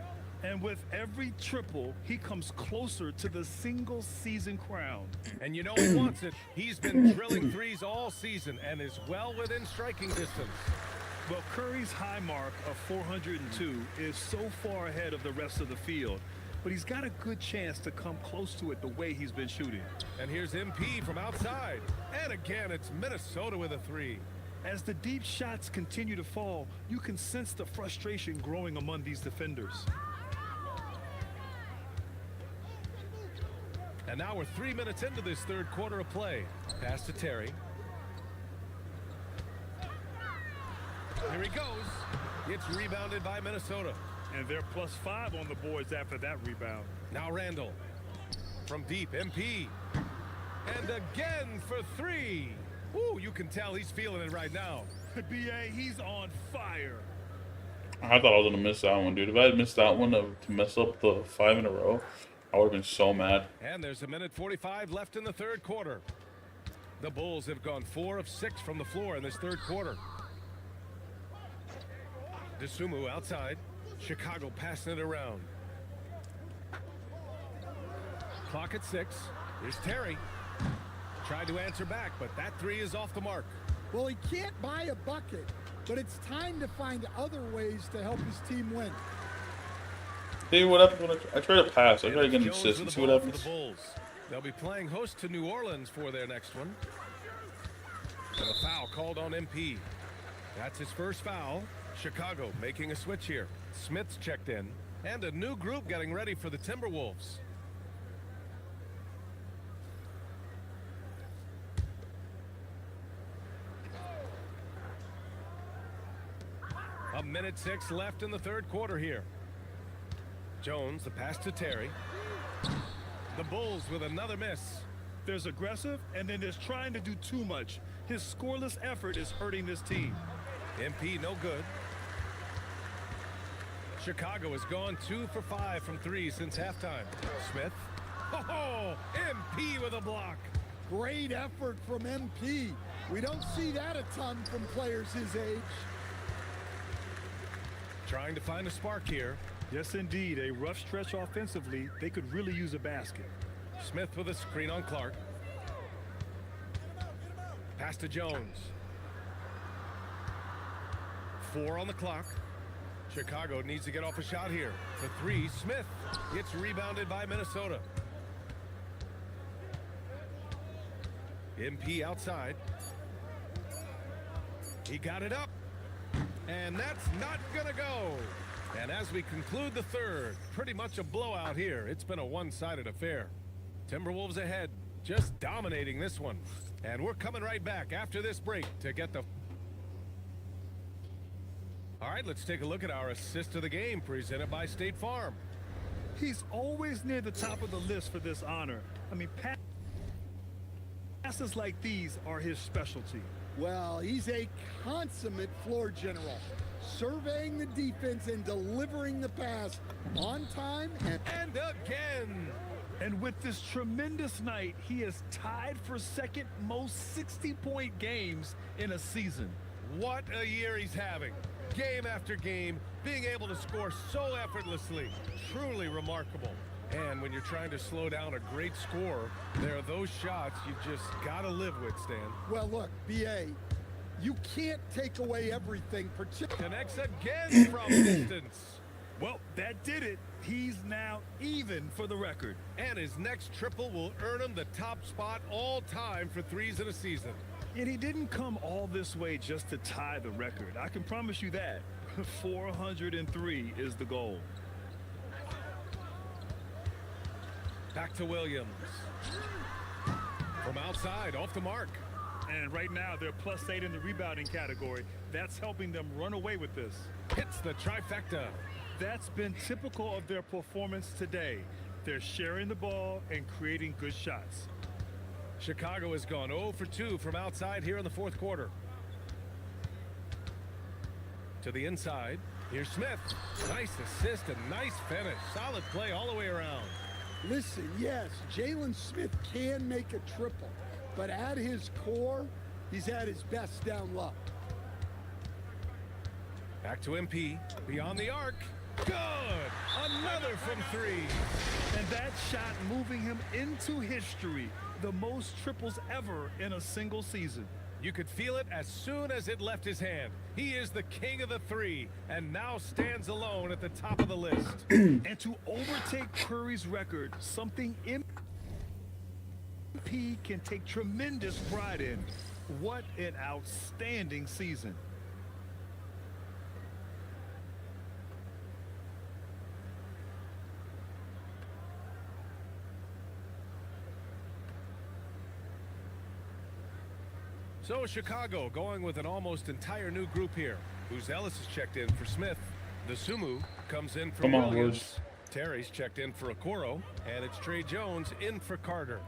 And with every triple, he comes closer to the single-season crown. And you know he wants it. He's been drilling 3s all season and is well within striking distance. Well, Curry's high mark of 402 is so far ahead of the rest of the field, but he's got a good chance to come close to it the way he's been shooting. And here's MP from outside. And again, it's Minnesota with a 3. As the deep shots continue to fall, you can sense the frustration growing among these defenders. And now we're 3 minutes into this third quarter of play. Pass to Terry. Here he goes. It's rebounded by Minnesota. And they're +5 on the boards after that rebound. Now Randall. From deep, MP. And again for 3. Ooh, you can tell he's feeling it right now. B.A., he's on fire. I thought I was going to miss that one, dude. If I had missed that one to mess up the 5 in a row, I would have been so mad. And there's 1:45 left in the third quarter. The Bulls have gone 4 of 6 from the floor in this third quarter. DeSumo outside. Chicago passing it around. Clock at 6. Here's Terry. Tried to answer back, but that 3 is off the mark. Well, he can't buy a bucket, but it's time to find other ways to help his team win. See what happens when I try to pass. I try to get an assist and see what happens. The Bulls. They'll be playing host to New Orleans for their next one. And a foul called on MP. That's his first foul. Chicago making a switch here. Smith's checked in. And a new group getting ready for the Timberwolves. minute 6 left in the third quarter here. Jones, the pass to Terry. The Bulls with another miss. There's aggressive, and then there's trying to do too much. His scoreless effort is hurting this team. MP no good. Chicago has gone 2 for 5 from 3 since halftime. Smith. Oh, MP with a block. Great effort from MP. We don't see that a ton from players his age. Trying to find a spark here. Yes, indeed. A rough stretch offensively. They could really use a basket. Smith with a screen on Clark. Pass to Jones. 4 on the clock. Chicago needs to get off a shot here. For 3, Smith gets rebounded by Minnesota. MP outside. He got it up. And that's not gonna go. And as we conclude the third, pretty much a blowout here. It's been a one-sided affair. Timberwolves ahead, just dominating this one. And we're coming right back after this break to get the... All right, let's take a look at our assist of the game presented by State Farm. He's always near the top of the list for this honor. I mean, passes like these are his specialty. Well, he's a consummate floor general, surveying the defense and delivering the pass on time and again. And with this tremendous night, he is tied for second most 60-point games in a season. What a year he's having. Game after game, being able to score so effortlessly. Truly remarkable. And when you're trying to slow down a great scorer, there are those shots you just gotta live with, Stan. Well, look, BA, you can't take away everything. Connects again from distance. Well, that did it. He's now even for the record. And his next triple will earn him the top spot all time for threes in a season. And he didn't come all this way just to tie the record. I can promise you that. 403 is the goal. Back to Williams. From outside, off the mark. And right now, they're +8 in the rebounding category. That's helping them run away with this. Hits the trifecta. That's been typical of their performance today. They're sharing the ball and creating good shots. Chicago has gone 0 for 2 from outside here in the fourth quarter. To the inside. Here's Smith. Nice assist and nice finish. Solid play all the way around. Listen, yes, Jalen Smith can make a triple, but at his core, he's at his best down low. Back to MP. Beyond the arc. Good! Another from 3. And that shot moving him into history. The most triples ever in a single season. You could feel it as soon as it left his hand. He is the king of the 3 and now stands alone at the top of the list. And to overtake Curry's record, something MP can take tremendous pride in. What an outstanding season. So Chicago going with an almost entire new group here. Who's Ellis is checked in for Smith. The Sumu comes in for Williams. Terry's checked in for Okoro. And it's Trey Jones in for Carter.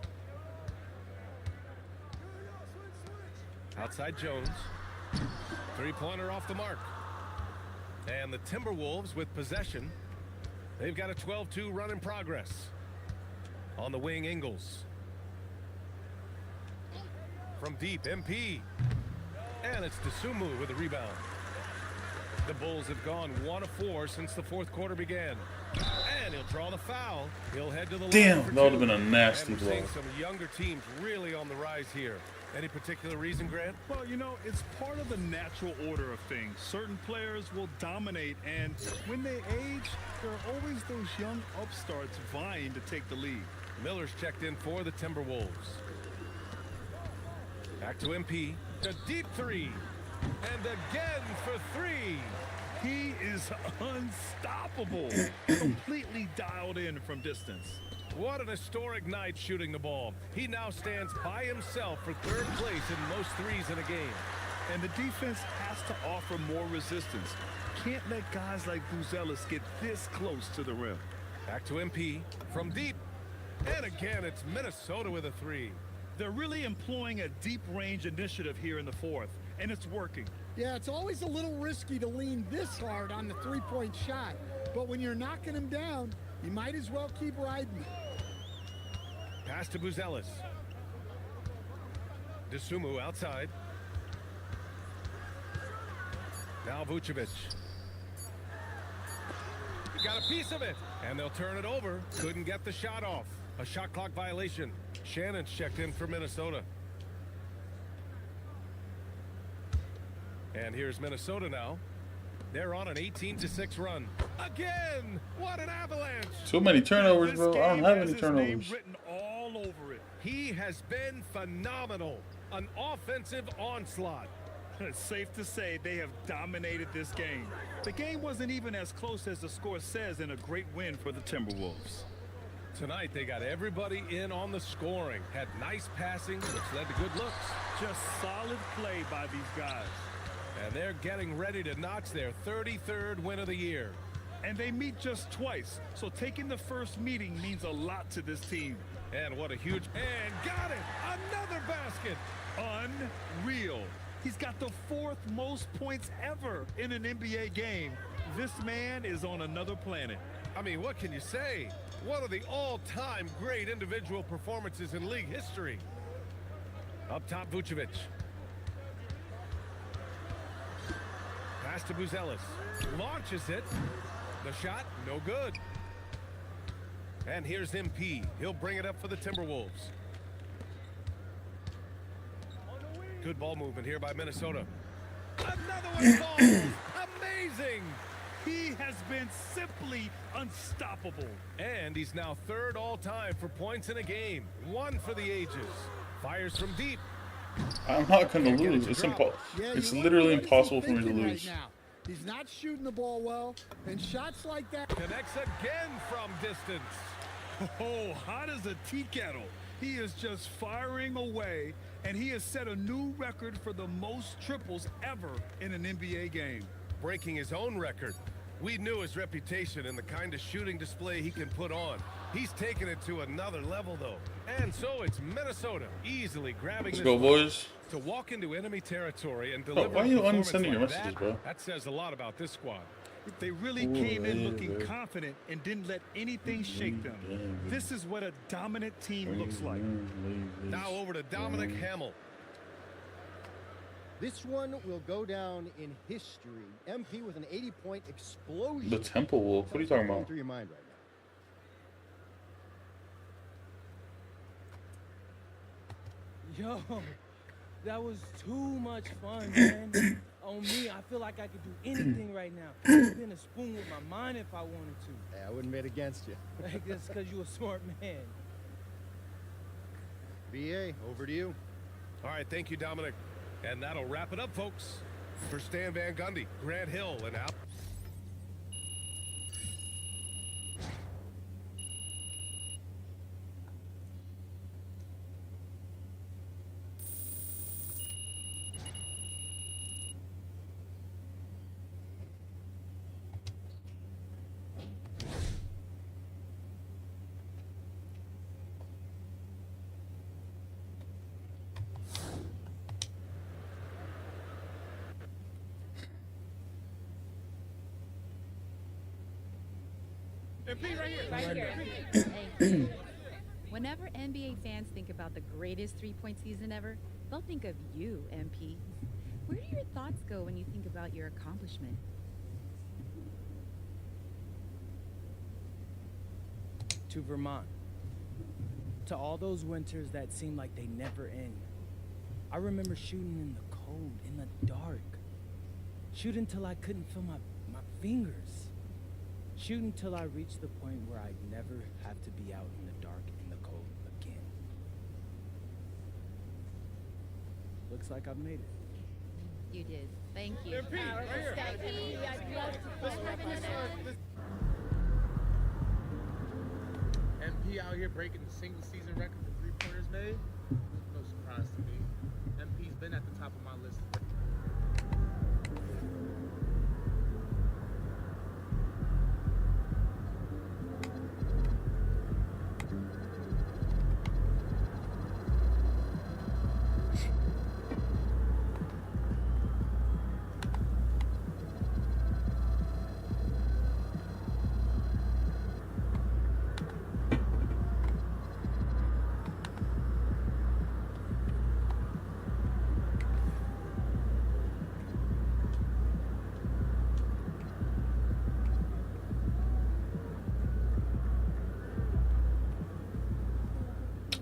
Outside Jones. 3-pointer off the mark. And the Timberwolves with possession. They've got a 12-2 run in progress. On the wing, Ingles. From deep, MP. And it's Dasumu with a rebound. The Bulls have gone 1 of 4 since the fourth quarter began. And he'll draw the foul. He'll head to the Damn, line for that would have 2. been a nasty and we're blow. seeing some younger teams really on the rise here. Any particular reason, Grant? Well, you know, it's part of the natural order of things. Certain players will dominate, and when they age, there are always those young upstarts vying to take the lead. Miller's checked in for the Timberwolves. Back to MP. The deep 3. And again for 3. He is unstoppable. Completely dialed in from distance. What an historic night shooting the ball. He now stands by himself for 3rd place in most threes in a game. And the defense has to offer more resistance. Can't let guys like Buzelis get this close to the rim. Back to MP from deep. And again, it's Minnesota with a three. They're really employing a deep range initiative here in the fourth, and it's working. Yeah, it's always a little risky to lean this hard on the three-point shot. But when you're knocking him down, you might as well keep riding. Pass to Buzelis. DeSumo outside. Now Vucevic. He got a piece of it, and they'll turn it over. Couldn't get the shot off. A shot clock violation. Shannon's checked in for Minnesota. And here's Minnesota now. They're on an 18-6 run. Again! What an avalanche! So many turnovers, bro. I don't have any turnovers. Written all over it. He has been phenomenal. An offensive onslaught. It's safe to say they have dominated this game. The game wasn't even as close as the score says in a great win for the Timberwolves. Tonight, they got everybody in on the scoring. Had nice passing, which led to good looks. Just solid play by these guys. And they're getting ready to notch their 33rd win of the year. And they meet just twice, so taking the first meeting means a lot to this team. And what a huge... And got it! Another basket! Unreal. He's got the fourth most points ever in an NBA game. This man is on another planet. I mean, what can you say? One of the all-time great individual performances in league history. Up top, Vucevic. Pass to Buzelis. Launches it. The shot, no good. And here's MP. He'll bring it up for the Timberwolves. Good ball movement here by Minnesota. Another one falls. Amazing. He has been simply unstoppable. And he's now third all-time for points in a game. One for the ages. Fires from deep. I'm not going to lose. It's it's literally impossible for me to lose. Right now. He's not shooting the ball well, and shots like that. Connects again from distance. Oh, hot as a tea kettle. He is just firing away, and he has set a new record for the most triples ever in an NBA game. Breaking his own record. We knew his reputation and the kind of shooting display he can put on. He's taken it to another level, though. And so it's Minnesota easily grabbing Let's this go, boys. To walk into enemy territory and deliver why are you a performance unsending your like messages, that, bro? That says a lot about this squad. They really came in looking confident and didn't let anything shake them. This is what a dominant team looks like. Now over to Dominic Hamill. This one will go down in history. MP with an 80-point explosion. The Temple Wolf. What are you talking about? Through your mind right Yo, that was too much fun, man. On me, I feel like I could do anything right now. Spin a spoon with my mind if I wanted to. now. Hey, I wouldn't bet against you. Like, that's because you're a smart man. BA, over to you. All right, thank you, Dominic. And that'll wrap it up, folks. For Stan Van Gundy, Grant Hill, and out. Right here. Whenever NBA fans think about the greatest three-point season ever, they'll think of you, MP. Where do your thoughts go when you think about your accomplishment? To Vermont. To all those winters that seem like they never end. I remember shooting in the cold, in the dark. Shooting till I couldn't feel my fingers. Shooting till I reached the point where I'd never have to be out in the dark and the cold again. Looks like I've made it. You did. Thank you. MP out here breaking the single season record for three-pointers made. No surprise to me. MP's been at the top of my list.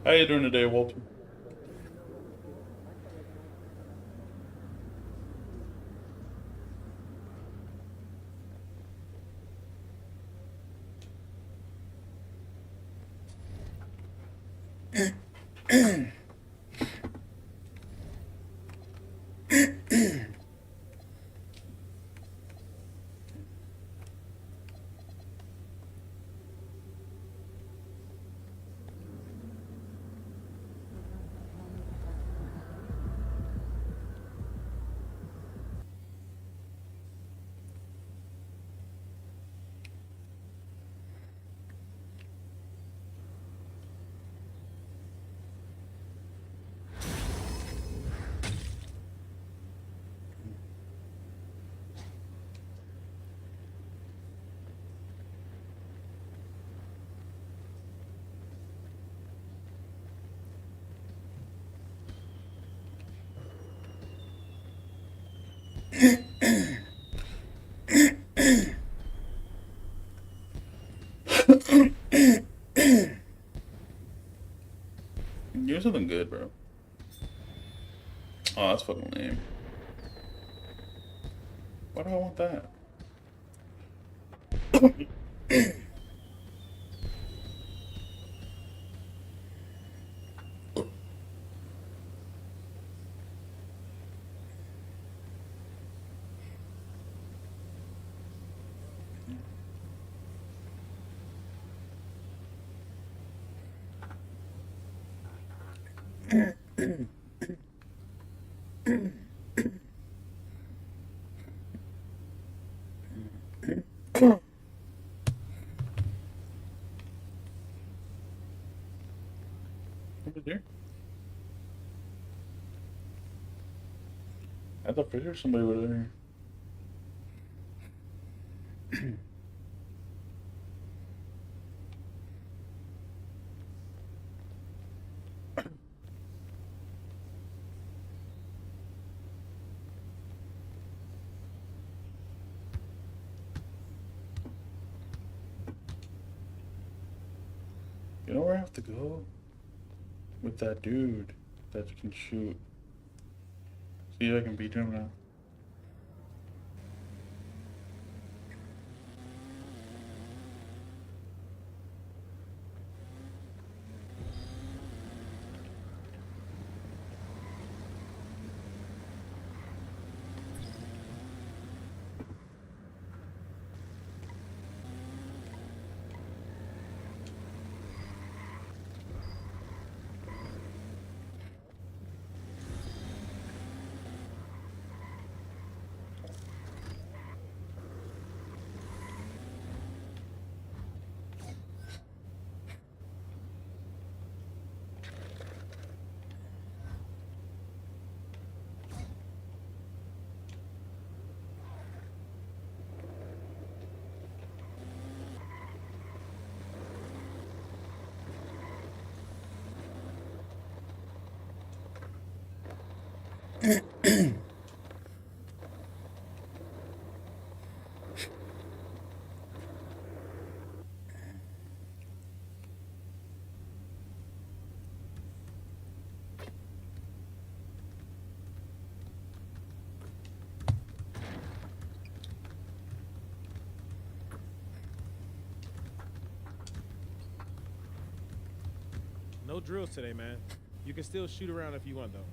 How you doing today, Walter? Give me something good, bro. Oh, that's fucking lame. Why do I want that? Over there? I thought for sure somebody was there. You know where I have to go? With that dude that can shoot. See if I can beat him now. No drills today, man. You can still shoot around if you want, though.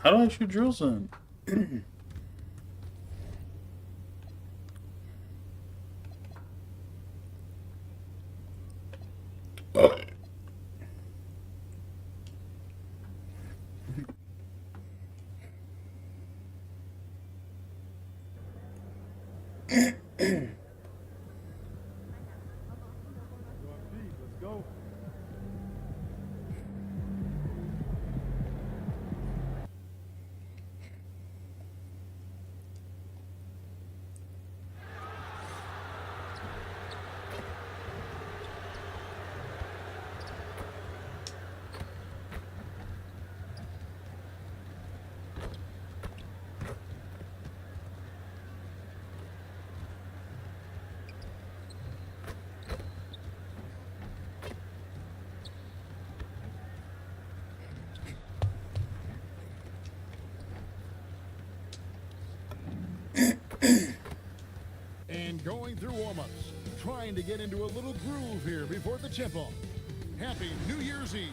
How do I shoot drills then? Let's go. And going through warm-ups, trying to get into a little groove here before the tip-off. Happy New Year's Eve.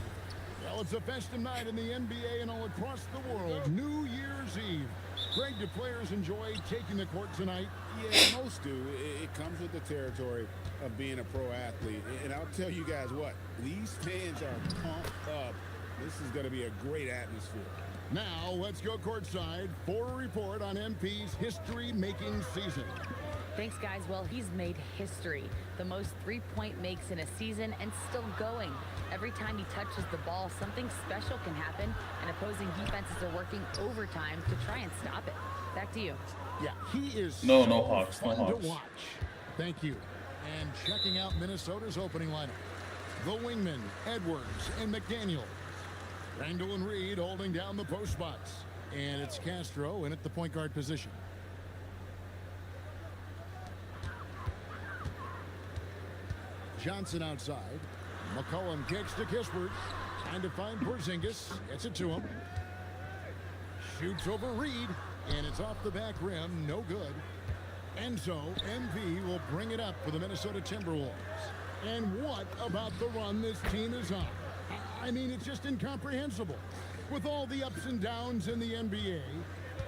Well, it's a festive night in the NBA and all across the world. New Year's Eve. Greg, do players enjoy taking the court tonight? Yeah, most do. It comes with the territory of being a pro athlete. And I'll tell you guys what, these fans are pumped up. This is going to be a great atmosphere. Now, let's go courtside for a report on MP's history-making season. Thanks, guys. Well, he's made history. The most three-point makes in a season and still going. Every time he touches the ball, something special can happen, and opposing defenses are working overtime to try and stop it. Back to you. Yeah, he is No Hawks, no fun Hawks. to watch. Thank you. And checking out Minnesota's opening lineup. The wingmen, Edwards and McDaniel. Randall and Reed holding down the post spots. And it's Castro in at the point guard position. Johnson outside. McCollum kicks to Kispert. Trying to find Porzingis. Gets it to him. Shoots over Reed. And it's off the back rim. No good. And so MP will bring it up for the Minnesota Timberwolves. And what about the run this team is on? I mean, it's just incomprehensible. With all the ups and downs in the NBA,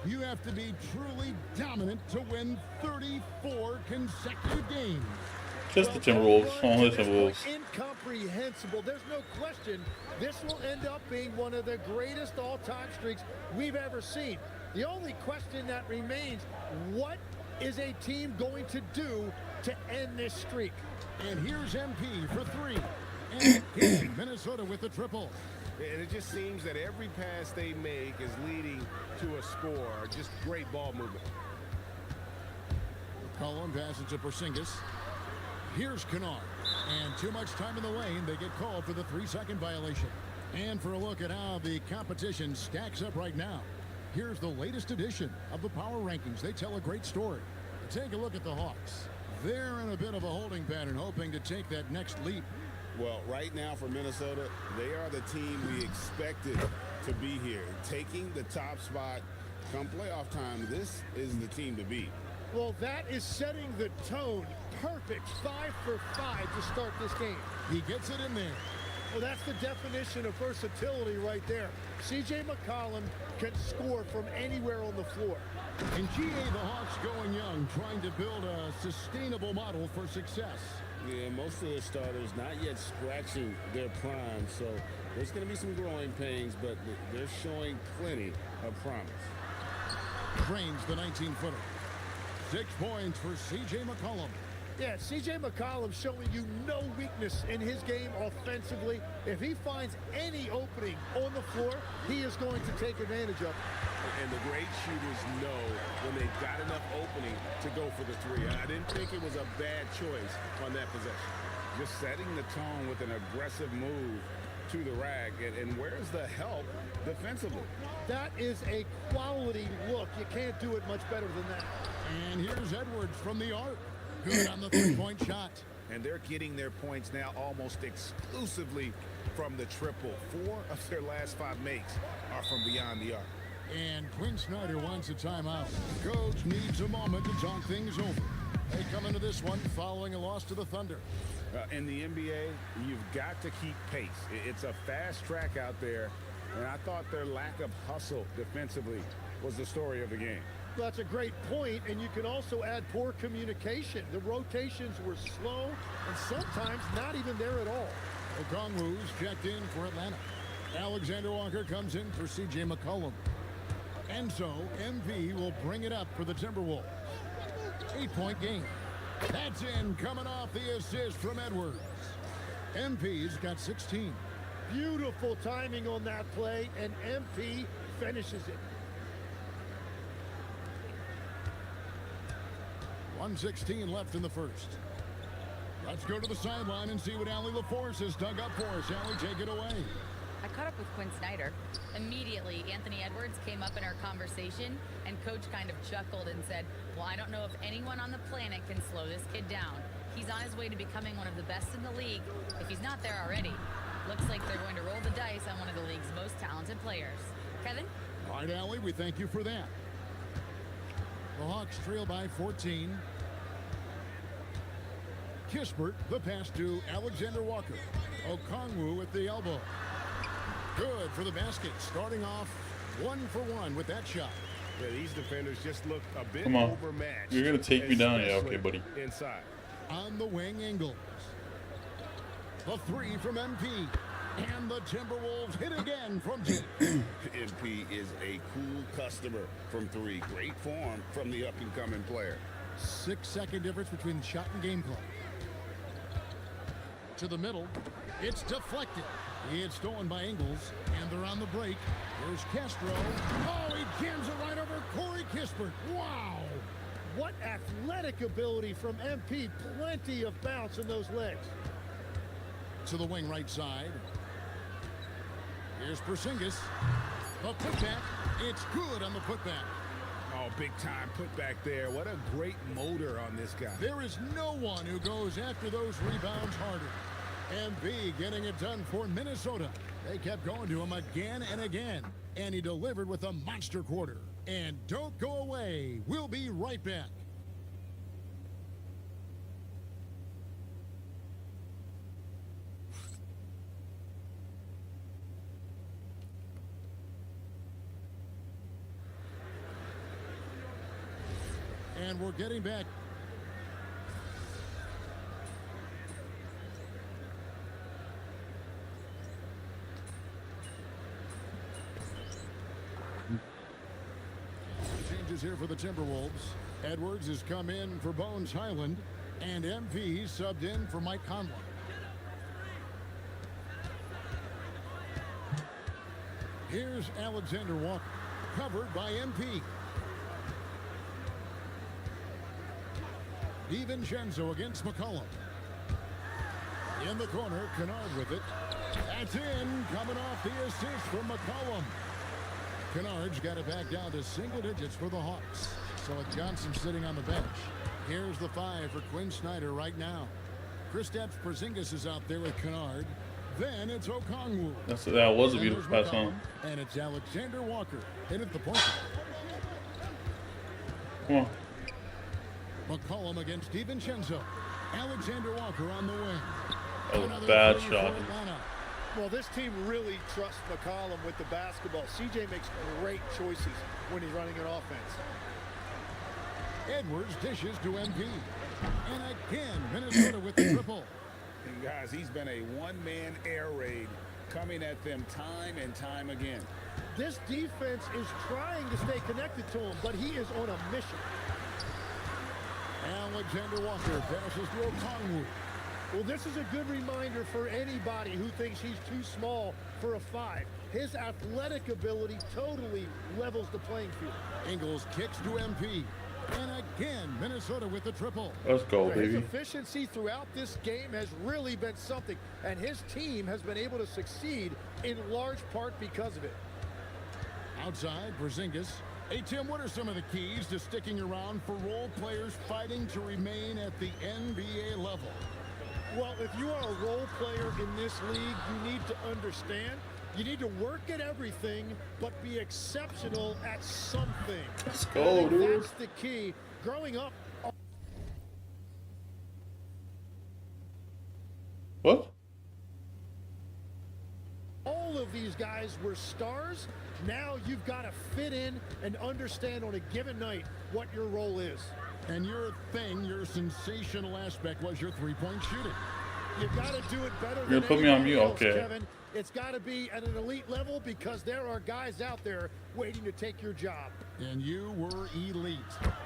you have to be truly dominant to win 34 consecutive games. Just the Timberwolves. Only the Timberwolves. Incomprehensible. There's no question this will end up being one of the greatest all-time streaks we've ever seen. The only question that remains, what is a team going to do to end this streak? And here's MP for three. And hitting Minnesota with the triple. And it just seems that every pass they make is leading to a score. Just great ball movement. McCollum passes to Porzingis. Here's Kennard. And too much time in the lane. They get called for the 3-second violation. And for a look at how the competition stacks up right now, here's the latest edition of the Power Rankings. They tell a great story. Take a look at the Hawks. They're in a bit of a holding pattern, hoping to take that next leap. Well, right now for Minnesota, they are the team we expected to be here. Taking the top spot come playoff time, this is the team to beat. Well, that is setting the tone. Perfect 5 for 5 to start this game. He gets it in there. Well, that's the definition of versatility right there. C.J. McCollum can score from anywhere on the floor. In GA, the Hawks going young, trying to build a sustainable model for success. Yeah, most of the starters not yet scratching their prime, so there's going to be some growing pains, but they're showing plenty of promise. Drains the 19-footer. 6 points for C.J. McCollum. Yeah, C.J. McCollum showing you no weakness in his game offensively. If he finds any opening on the floor, he is going to take advantage of it. And the great shooters know when they've got enough opening to go for the three. I didn't think it was a bad choice on that possession. Just setting the tone with an aggressive move to the rack. And where's the help defensively? That is a quality look. You can't do it much better than that. And here's Edwards from the arc. Good on the three-point shot. And they're getting their points now almost exclusively from the triple. 4 of their last 5 makes are from beyond the arc. And Quinn Snyder wants a timeout. Coach needs a moment to talk things over. They come into this one following a loss to the Thunder. In the NBA, you've got to keep pace. It's a fast track out there, and I thought their lack of hustle defensively was the story of the game. That's a great point, and you can also add poor communication. The rotations were slow and sometimes not even there at all. Okongwu's checked in for Atlanta. Alexander Walker comes in for C.J. McCollum. And so MP will bring it up for the Timberwolves. 8-point game. That's in, coming off the assist from Edwards. MP's got 16. Beautiful timing on that play, and MP finishes it. 1:16 left in the first. Let's go to the sideline and see what Allie LaForce has dug up for us. Allie, take it away. I caught up with Quinn Snyder. Immediately, Anthony Edwards came up in our conversation, and Coach kind of chuckled and said, well, I don't know if anyone on the planet can slow this kid down. He's on his way to becoming one of the best in the league, if he's not there already. Looks like they're going to roll the dice on one of the league's most talented players. Kevin? All right, Allie, we thank you for that. The Hawks trail by 14. Kispert, the pass to Alexander Walker. Okongwu at the elbow. Good for the basket. Starting off 1 for 1 with that shot. Yeah, these defenders just look a bit Come on. overmatched. You're going to take me down. Yeah, especially okay, buddy. Inside. On the wing, Ingles. The three from MP. And the Timberwolves hit again from deep. MP is a cool customer from 3. Great form from the up-and-coming player. 6-second difference between the shot and game clock. To the middle. It's deflected. It's stolen by Ingles, and they're on the break. Here's Castro. Oh, he jams it right over Corey Kispert. Wow! What athletic ability from MP. Plenty of bounce in those legs. To the wing right side. Here's Porzingis. The putback. It's good on the putback. Oh, big-time putback there. What a great motor on this guy. There is no one who goes after those rebounds harder. MB getting it done for Minnesota. They kept going to him again and again. And he delivered with a monster quarter. And don't go away. We'll be right back. And we're getting back. Changes here for the Timberwolves. Edwards has come in for Bones Highland, and MP subbed in for Mike Conley. Here's Alexander Walker, covered by MP. DiVincenzo against McCollum. In the corner, Kennard with it. That's in, coming off the assist from McCollum. Kennard's got it back down to single digits for the Hawks. So it's Johnson sitting on the bench. Here's the 5 for Quinn Snyder right now. Kristaps Porzingis is out there with Kennard. Then it's Okongwu. That was a beautiful pass on. And it's Alexander Walker in at the point. Come on. McCollum against DiVincenzo. Alexander Walker on the wing. That was a bad shot. Well, this team really trusts McCollum with the basketball. CJ makes great choices when he's running an offense. Edwards dishes to MP. And again, Minnesota with the triple. And guys, he's been a one-man air raid coming at them time and time again. This defense is trying to stay connected to him, but he is on a mission. Alexander Walker passes to Okongwu. Well, this is a good reminder for anybody who thinks he's too small for a 5. His athletic ability totally levels the playing field. Ingles kicks to MP. And again, Minnesota with the triple. Let's go, His baby. efficiency throughout this game has really been something, and his team has been able to succeed in large part because of it. Outside, Porzingis. Hey, Tim, what are some of the keys to sticking around for role players fighting to remain at the NBA level? Well, if you are a role player in this league, you need to understand you need to work at everything, but be exceptional at something. Let's go, dude. That's the key. Growing up. What? All of these guys were stars. Now you've got to fit in and understand on a given night what your role is. And your thing, your sensational aspect was your three-point shooting. You've got to do it better You're than gonna put me on anybody mute? else, Okay. Kevin. It's got to be at an elite level because there are guys out there waiting to take your job. And you were elite.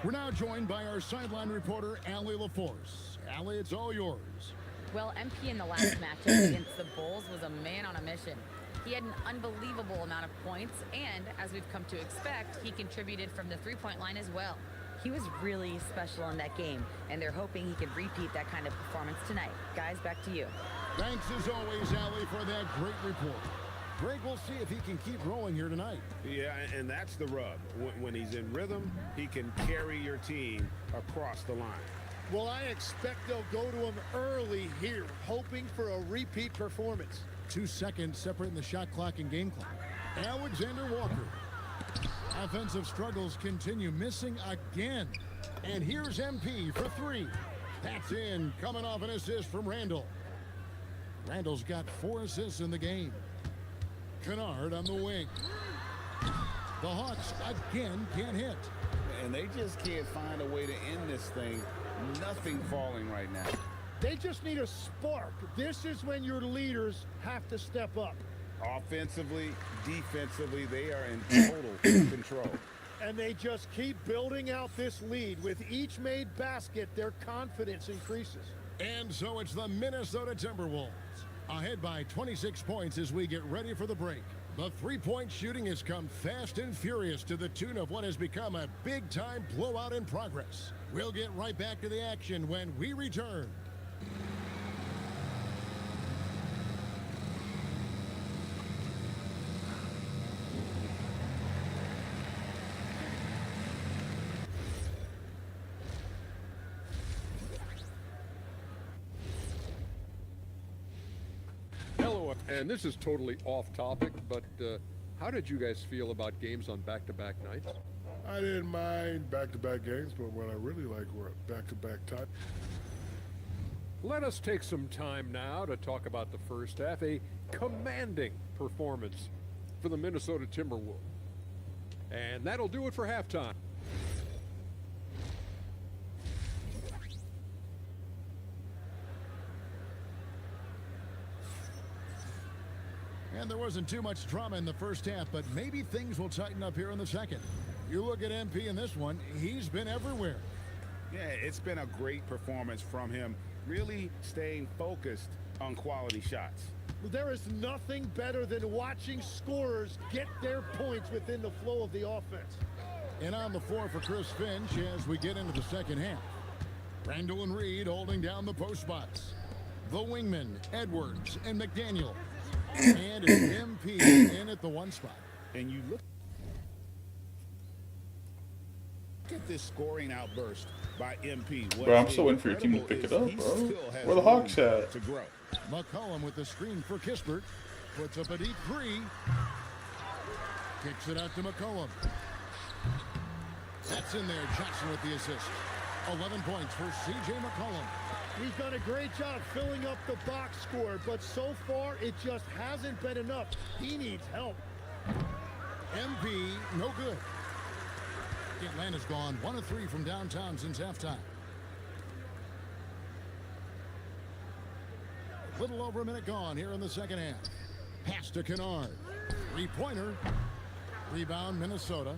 We're now joined by our sideline reporter, Allie LaForce. Allie, it's all yours. Well, MP in the last matchup against the Bulls was a man on a mission. He had an unbelievable amount of points, and as we've come to expect, he contributed from the three-point line as well. He was really special in that game, and they're hoping he can repeat that kind of performance tonight. Guys, back to you. Thanks as always, Allie, for that great report. Greg, we'll see if he can keep rolling here tonight. Yeah, and that's the rub. When he's in rhythm, he can carry your team across the line. Well, I expect they'll go to him early here, hoping for a repeat performance. 2 seconds separating the shot clock and game clock. Alexander Walker. Offensive struggles continue, missing again. And here's MP for three. That's in, coming off an assist from Randall. Randall's got 4 assists in the game. Kennard on the wing. The Hawks again can't hit. And they just can't find a way to end this thing. Nothing falling right now. They just need a spark. This is when your leaders have to step up. Offensively, defensively, they are in total control. And they just keep building out this lead. With each made basket, their confidence increases. And so it's the Minnesota Timberwolves, ahead by 26 points as we get ready for the break. The three-point shooting has come fast and furious to the tune of what has become a big-time blowout in progress. We'll get right back to the action when we return. Hello, and this is totally off topic, but how did you guys feel about games on back-to-back nights? I didn't mind back-to-back games, but what I really like were back-to-back time. Let us take some time now to talk about the first half, a commanding performance for the Minnesota Timberwolves. And that'll do it for halftime. And there wasn't too much drama in the first half, but maybe things will tighten up here in the second. You look at MP in this one, he's been everywhere. Yeah, it's been a great performance from him, really staying focused on quality shots. There is nothing better than watching scorers get their points within the flow of the offense. And on the floor for Chris Finch as we get into the second half. Randall and Reed holding down the post spots. The wingmen, Edwards and McDaniel. And it's MP in at the one spot. And you look at this scoring outburst by MP. Bro, I'm still waiting for your team to pick it up, bro. Where the Hawks at? To grow. McCollum with the screen for Kispert. Puts up a deep three. Kicks it out to McCollum. That's in there. Johnson with the assist. 11 points for C.J. McCollum. He's done a great job filling up the box score, but so far it just hasn't been enough. He needs help. MP, no good. Atlanta's gone 1 of 3 from downtown since halftime. Little over a minute gone here in the second half. Pass to Kennard. Three-pointer. Rebound, Minnesota.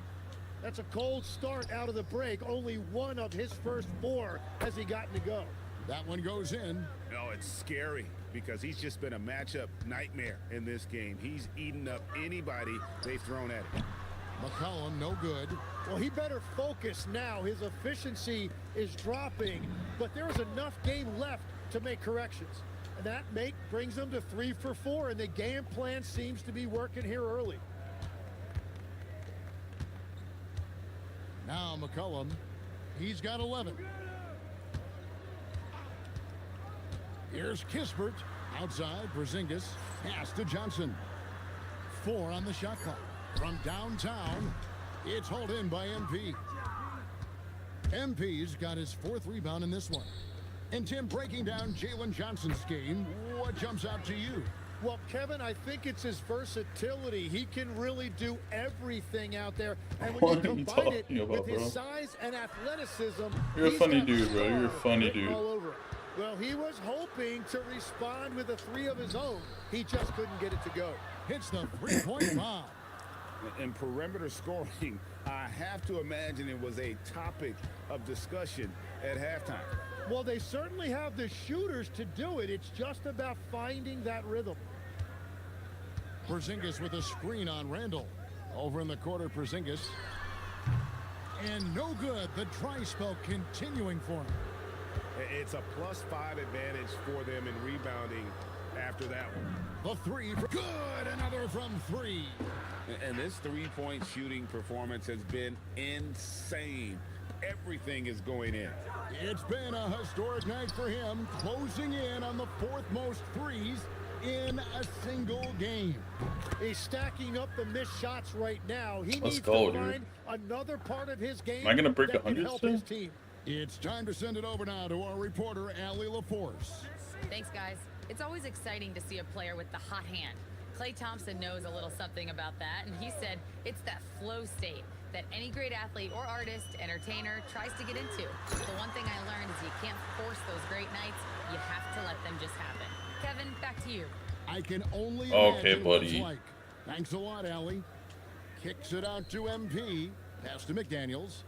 That's a cold start out of the break. Only one of his first 4 has he gotten to go. That one goes in. No, it's scary because he's just been a matchup nightmare in this game. He's eaten up anybody they've thrown at him. McCollum, no good. Well, he better focus now. His efficiency is dropping, but there is enough game left to make corrections. And that brings them to 3 for 4, and the game plan seems to be working here early. Now McCollum, he's got 11. Here's Kispert. Outside, Porzingis. Pass to Johnson. 4 on the shot clock. From downtown, it's hauled in by MP. MP's got his 4th rebound in this one. And Tim, breaking down Jalen Johnson's game, what jumps out to you? Well, Kevin, I think it's his versatility. He can really do everything out there. And when you combine it with his size and athleticism, you're a funny dude, bro. You're a funny dude. All over. Well, he was hoping to respond with a 3 of his own. He just couldn't get it to go. Hits the three-point bomb. In perimeter scoring, I have to imagine it was a topic of discussion at halftime. Well, they certainly have the shooters to do it. It's just about finding that rhythm. Porzingis with a screen on Randall. Over in the corner, Porzingis. And no good. The dry spell continuing for him. It's a +5 advantage for them in rebounding after that one. The 3 for good. Another from 3. And this three-point shooting performance has been insane. Everything is going in. It's been a historic night for him, closing in on the 4th most threes in a single game. He's stacking up the missed shots right now. He Let's needs go, to dude. find another part of his game. Am I gonna break that can 100 help still? his team. It's time to send it over now to our reporter, Allie LaForce. Thanks, guys. It's always exciting to see a player with the hot hand. Klay Thompson knows a little something about that, and he said it's that flow state that any great athlete or artist, entertainer, tries to get into. The one thing I learned is you can't force those great nights. You have to let them just happen. Kevin, back to you. I can only Okay, imagine what it's buddy. like. Thanks a lot, Allie. Kicks it out to MP. Pass to McDaniels.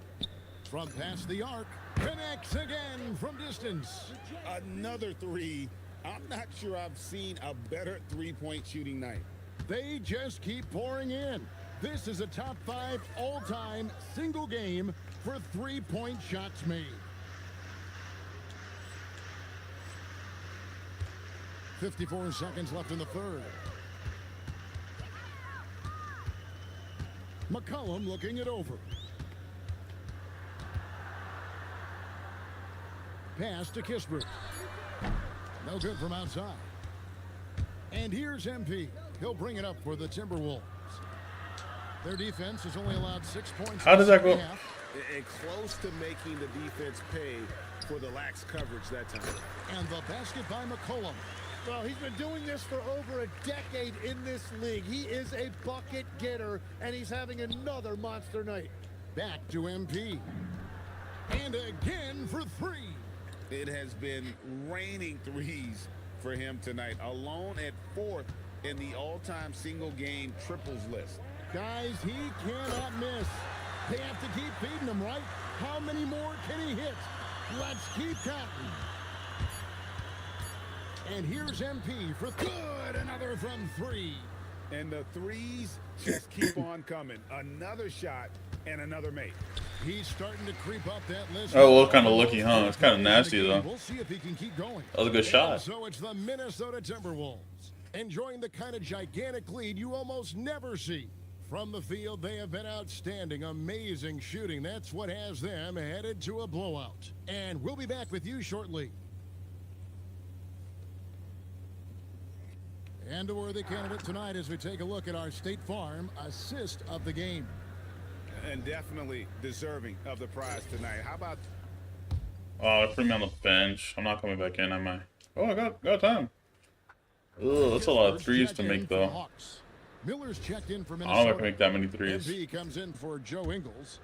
From past the arc. Connects again from distance. Another three. I'm not sure I've seen a better three-point shooting night. They just keep pouring in. This is a top 5 all-time single game for three-point shots made. 54 seconds left in the third. McCollum looking it over. Pass to Kispert. No good from outside. And here's MP. He'll bring it up for the Timberwolves. Their defense has only allowed 6 points. How does that go? And close to making the defense pay for the lax coverage that time. And the basket by McCollum. Well, he's been doing this for over a decade in this league. He is a bucket getter, and he's having another monster night. Back to MP. And again for 3. It has been raining threes for him tonight, alone at 4th in the all-time single-game triples list. Guys, he cannot miss. They have to keep feeding him, right? How many more can he hit? Let's keep counting. And here's MP for good. Another from 3. And the threes just keep on coming. Another shot and another make. He's starting to creep up that list. Oh, well, kind of lucky, huh? It's kind of nasty, though. We'll see if he can keep going. That was a good shot. And so it's the Minnesota Timberwolves enjoying the kind of gigantic lead you almost never see. From the field, they have been outstanding, amazing shooting. That's what has them headed to a blowout. And we'll be back with you shortly. And a worthy candidate tonight as we take a look at our State Farm assist of the game. And definitely deserving of the prize tonight. How about... Oh, they put me on the bench. I'm not coming back in, am I? Oh, I got time. Ugh, that's a lot of threes to make, though. Miller's checked in for I don't Minnesota. know if I can make that many threes. MP comes in for Joe Ingles.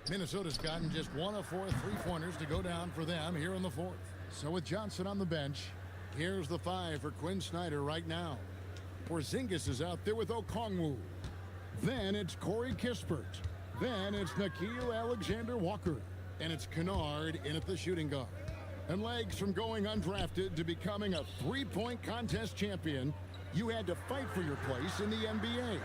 Minnesota's gotten just 1 of 4 3-pointers to go down for them here in the 4th. So with Johnson on the bench, here's the 5 for Quinn Snyder right now. Porzingis is out there with Okongwu. Then it's Corey Kispert. Then it's Nickeil Alexander-Walker. And it's Kennard in at the shooting guard. And legs from going undrafted to becoming a 3-point contest champion, you had to fight for your place in the NBA.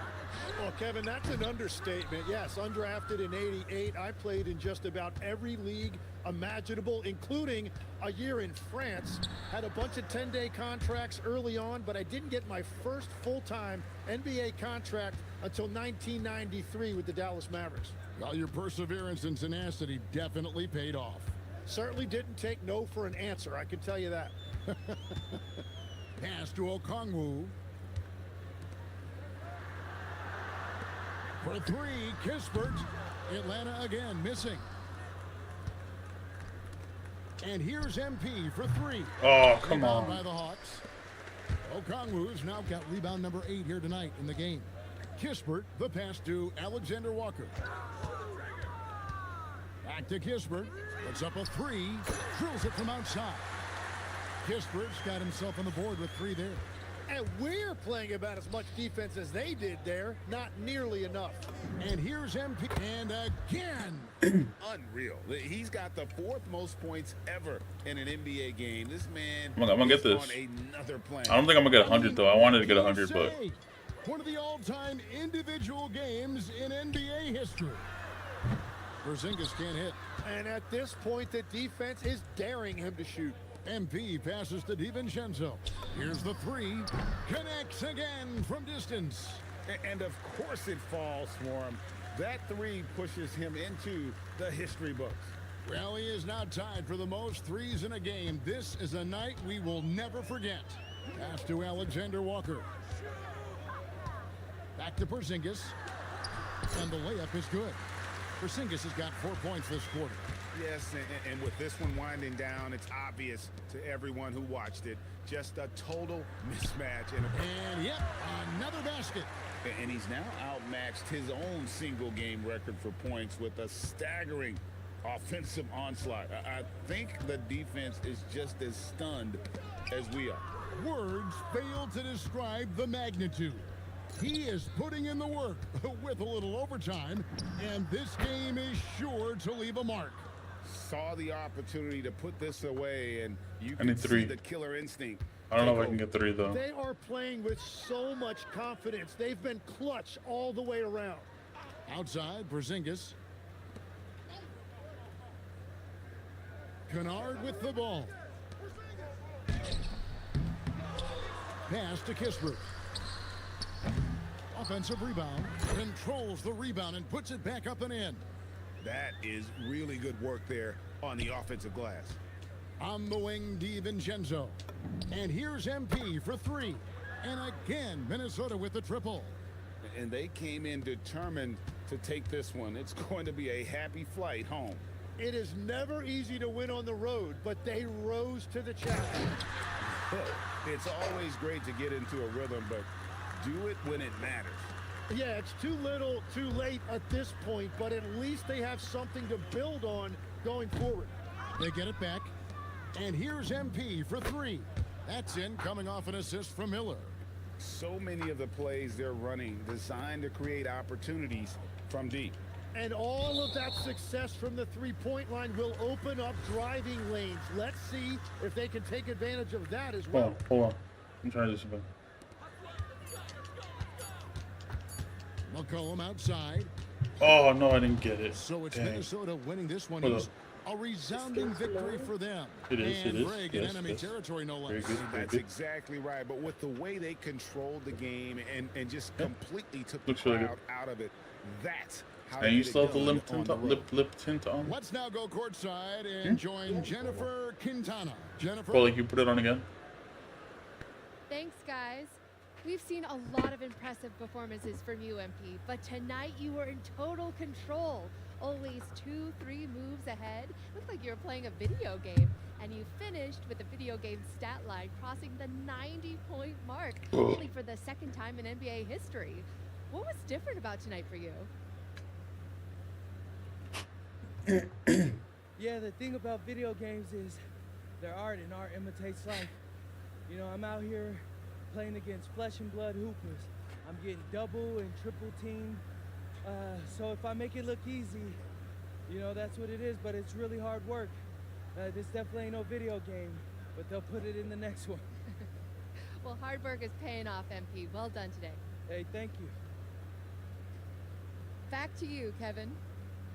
Well, Kevin, that's an understatement. Yes, undrafted in '88. I played in just about every league imaginable, including a year in France. Had a bunch of 10-day contracts early on, but I didn't get my first full-time NBA contract until 1993 with the Dallas Mavericks. Well, your perseverance and tenacity definitely paid off. Certainly didn't take no for an answer, I can tell you that. Pass to Okongwu. For 3, Kispert. Atlanta again missing. And here's MP for 3. Oh, come Rebound on. by the Hawks. Okongwu's now got rebound number 8 here tonight in the game. Kispert, the pass to Alexander Walker. Back to Kispert. Puts up a 3. Drills it from outside. Kispert's got himself on the board with 3 there. And we're playing about as much defense as they did there. Not nearly enough. And here's MP. And again. Unreal. He's got the 4th most points ever in an NBA game. This man I'm gonna get is this. on another planet. I don't think I'm gonna get 100 though. I wanted to get 100, but One of the all-time individual games in NBA history. Porzingis can't hit. And at this point, the defense is daring him to shoot. MP passes to DiVincenzo. Here's the 3. Connects again from distance. And of course it falls for him. That 3 pushes him into the history books. Well, he is now tied for the most threes in a game. This is a night we will never forget. Pass to Alexander Walker. Back to Porzingis. And the layup is good. Porzingis has got 4 points this quarter. Yes, and with this one winding down, it's obvious to everyone who watched it. Just a total mismatch. And yep, another basket. And he's now outmatched his own single-game record for points with a staggering offensive onslaught. I think the defense is just as stunned as we are. Words fail to describe the magnitude. He is putting in the work with a little overtime, and this game is sure to leave a mark. Saw the opportunity to put this away, and you can see the killer instinct. I don't know if I can get 3 though. They are playing with so much confidence. They've been clutch all the way around. Outside, Porzingis. Kennard with the ball. Pass to Kispert. Offensive rebound. Controls the rebound and puts it back up and in. That is really good work there on the offensive glass. On the wing, DiVincenzo. And here's MP for 3. And again, Minnesota with the triple. And they came in determined to take this one. It's going to be a happy flight home. It is never easy to win on the road, but they rose to the challenge. It's always great to get into a rhythm, but do it when it matters. Yeah, it's too little, too late at this point, but at least they have something to build on going forward. They get it back. And here's MP for 3. That's in, coming off an assist from Miller. So many of the plays they're running designed to create opportunities from deep. And all of that success from the three-point line will open up driving lanes. Let's see if they can take advantage of that as well. Hold on. I'm trying to do something. McCollum outside. Oh, no, I didn't get it. So it's Dang. Minnesota winning this one. Hold Is a resounding victory for them. It is, and it is. Greg in Yes, enemy yes. territory, no less. Very good, very That's good. exactly right. But with the way they controlled the game and just completely took the Looks really crowd out of it, that's how And you get it still have the done lip tint on? Let's now go courtside and join Jennifer Quintana. Jennifer. Well, like you put it on again? Thanks, guys. We've seen a lot of impressive performances from you, MP, but tonight you were in total control. Always 2-3 moves ahead. Looked like you were playing a video game, and you finished with the video game stat line crossing the 90-point mark, only for the second time in NBA history. What was different about tonight for you? Yeah, the thing about video games is they're art, and art imitates life. You know, I'm out here playing against flesh and blood hoopers. I'm getting double and triple teamed. So if I make it look easy, you know, that's what it is, but it's really hard work. This definitely ain't no video game, but they'll put it in the next one. Well, hard work is paying off, MP. Well done today. Hey, thank you. Back to you, Kevin.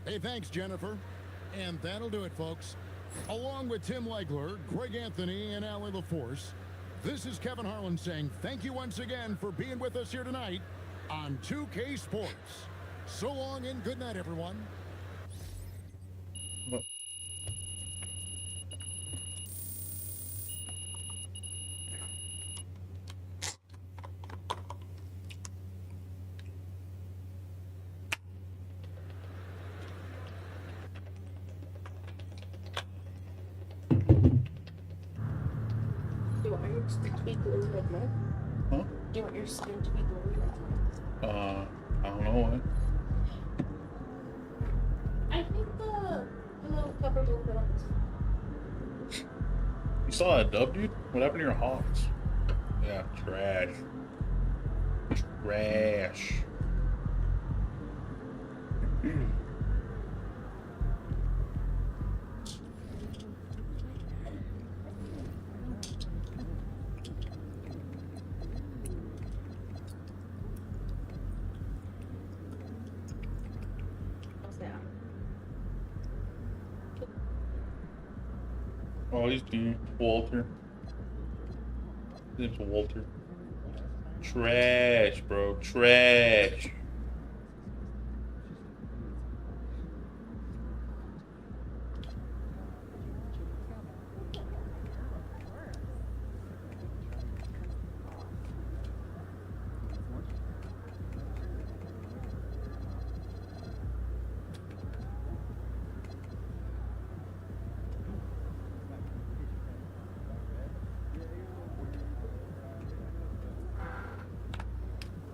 Hey, thanks, Jennifer. And that'll do it, folks. Along with Tim Legler, Greg Anthony, and Allie LaForce, this is Kevin Harlan saying thank you once again for being with us here tonight on 2K Sports. So long and good night, everyone. Do you want your skin to be blue like mine? Huh? Do you want your skin to be blue like mine? I don't know what. I think the little cover blue ones. You saw a dub, dude? What happened to your Hawks? Yeah, trash. Trash. What's that? Oh, he's doing Walter. His name's Walter. Trash, bro. Trash.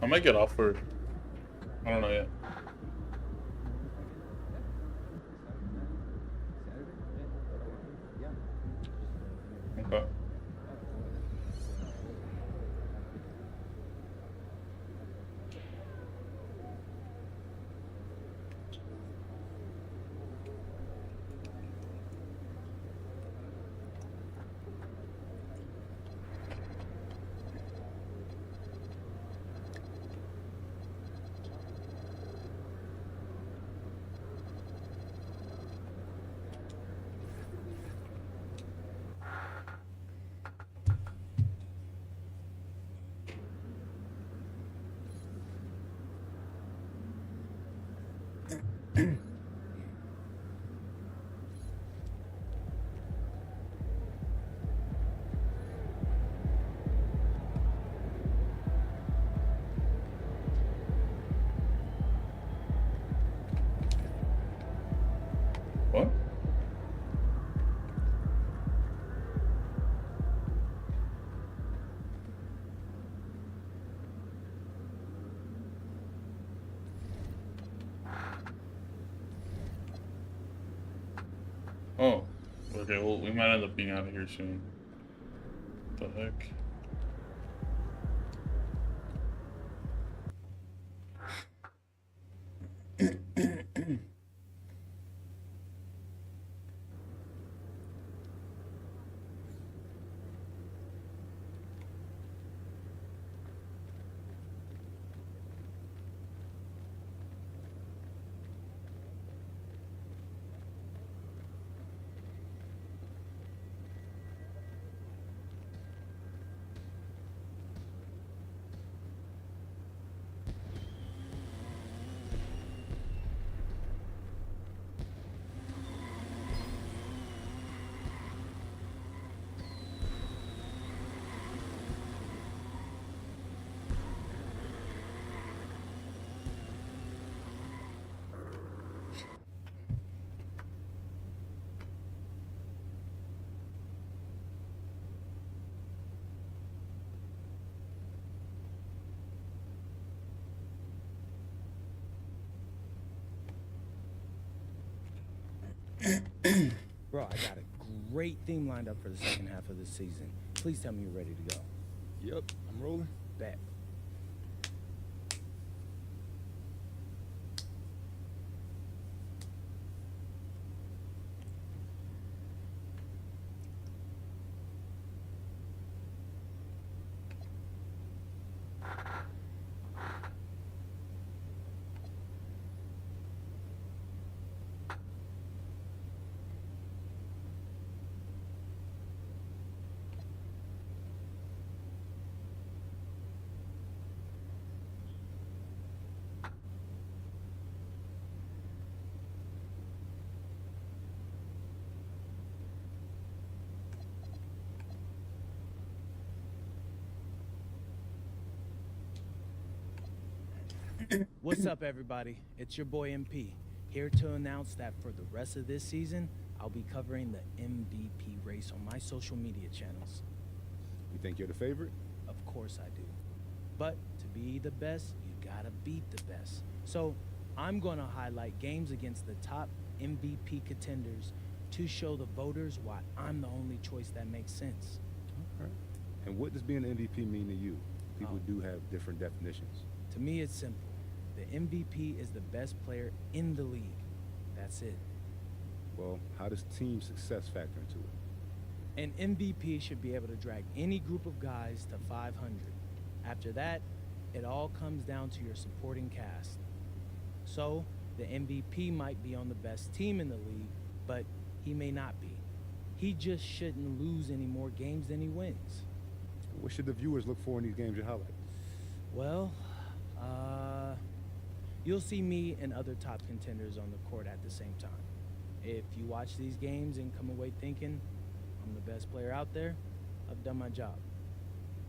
might get offered. I don't know yet. Okay. What? Oh, okay, well, we might end up being out of here soon. What the heck? Bro, I got a great theme lined up for the second half of the season. Please tell me you're ready to go. Yep, I'm rolling. Bet. What's up, everybody? It's your boy MP, here to announce that for the rest of this season, I'll be covering the MVP race on my social media channels. You think you're the favorite? Of course I do. But to be the best, you gotta beat the best. So I'm gonna highlight games against the top MVP contenders to show the voters why I'm the only choice that makes sense. Okay. And what does being an MVP mean to you? People do have different definitions. To me, it's simple. The MVP is the best player in the league. That's it. Well, how does team success factor into it? An MVP should be able to drag any group of guys to 500. After that, it all comes down to your supporting cast. So, the MVP might be on the best team in the league, but he may not be. He just shouldn't lose any more games than he wins. What should the viewers look for in these games you highlight? Well, you'll see me and other top contenders on the court at the same time. If you watch these games and come away thinking I'm the best player out there, I've done my job.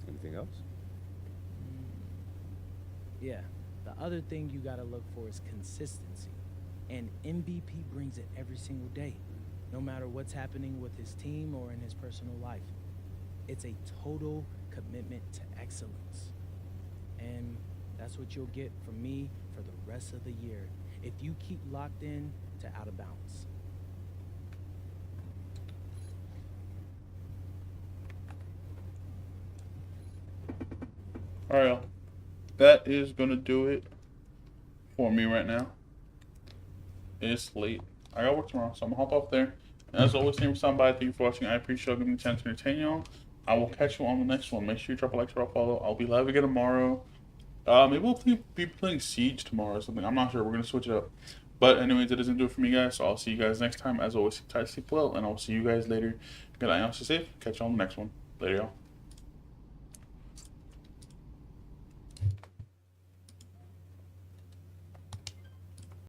Anything else? Yeah, the other thing you gotta look for is consistency. And MVP brings it every single day, no matter what's happening with his team or in his personal life. It's a total commitment to excellence. And That's what you'll get from me for the rest of the year if you keep locked in to Out of Bounds. Alright, y'all. That is gonna do it for me right now. It's late. I gotta work tomorrow, so I'm gonna hop off there. And as always, thank you for stopping by. Thank you for watching. I appreciate y'all giving me a chance to entertain y'all. I will catch you on the next one. Make sure you drop a like, drop a follow. I'll be live again tomorrow. Maybe we'll be playing Siege tomorrow or something. I'm not sure. We're gonna switch it up. But anyways, it doesn't do it for me, guys. So I'll see you guys next time. As always, sleep tight, sleep well, and I'll see you guys later. Good night. Y'all stay safe. Catch you on the next one. Later, y'all.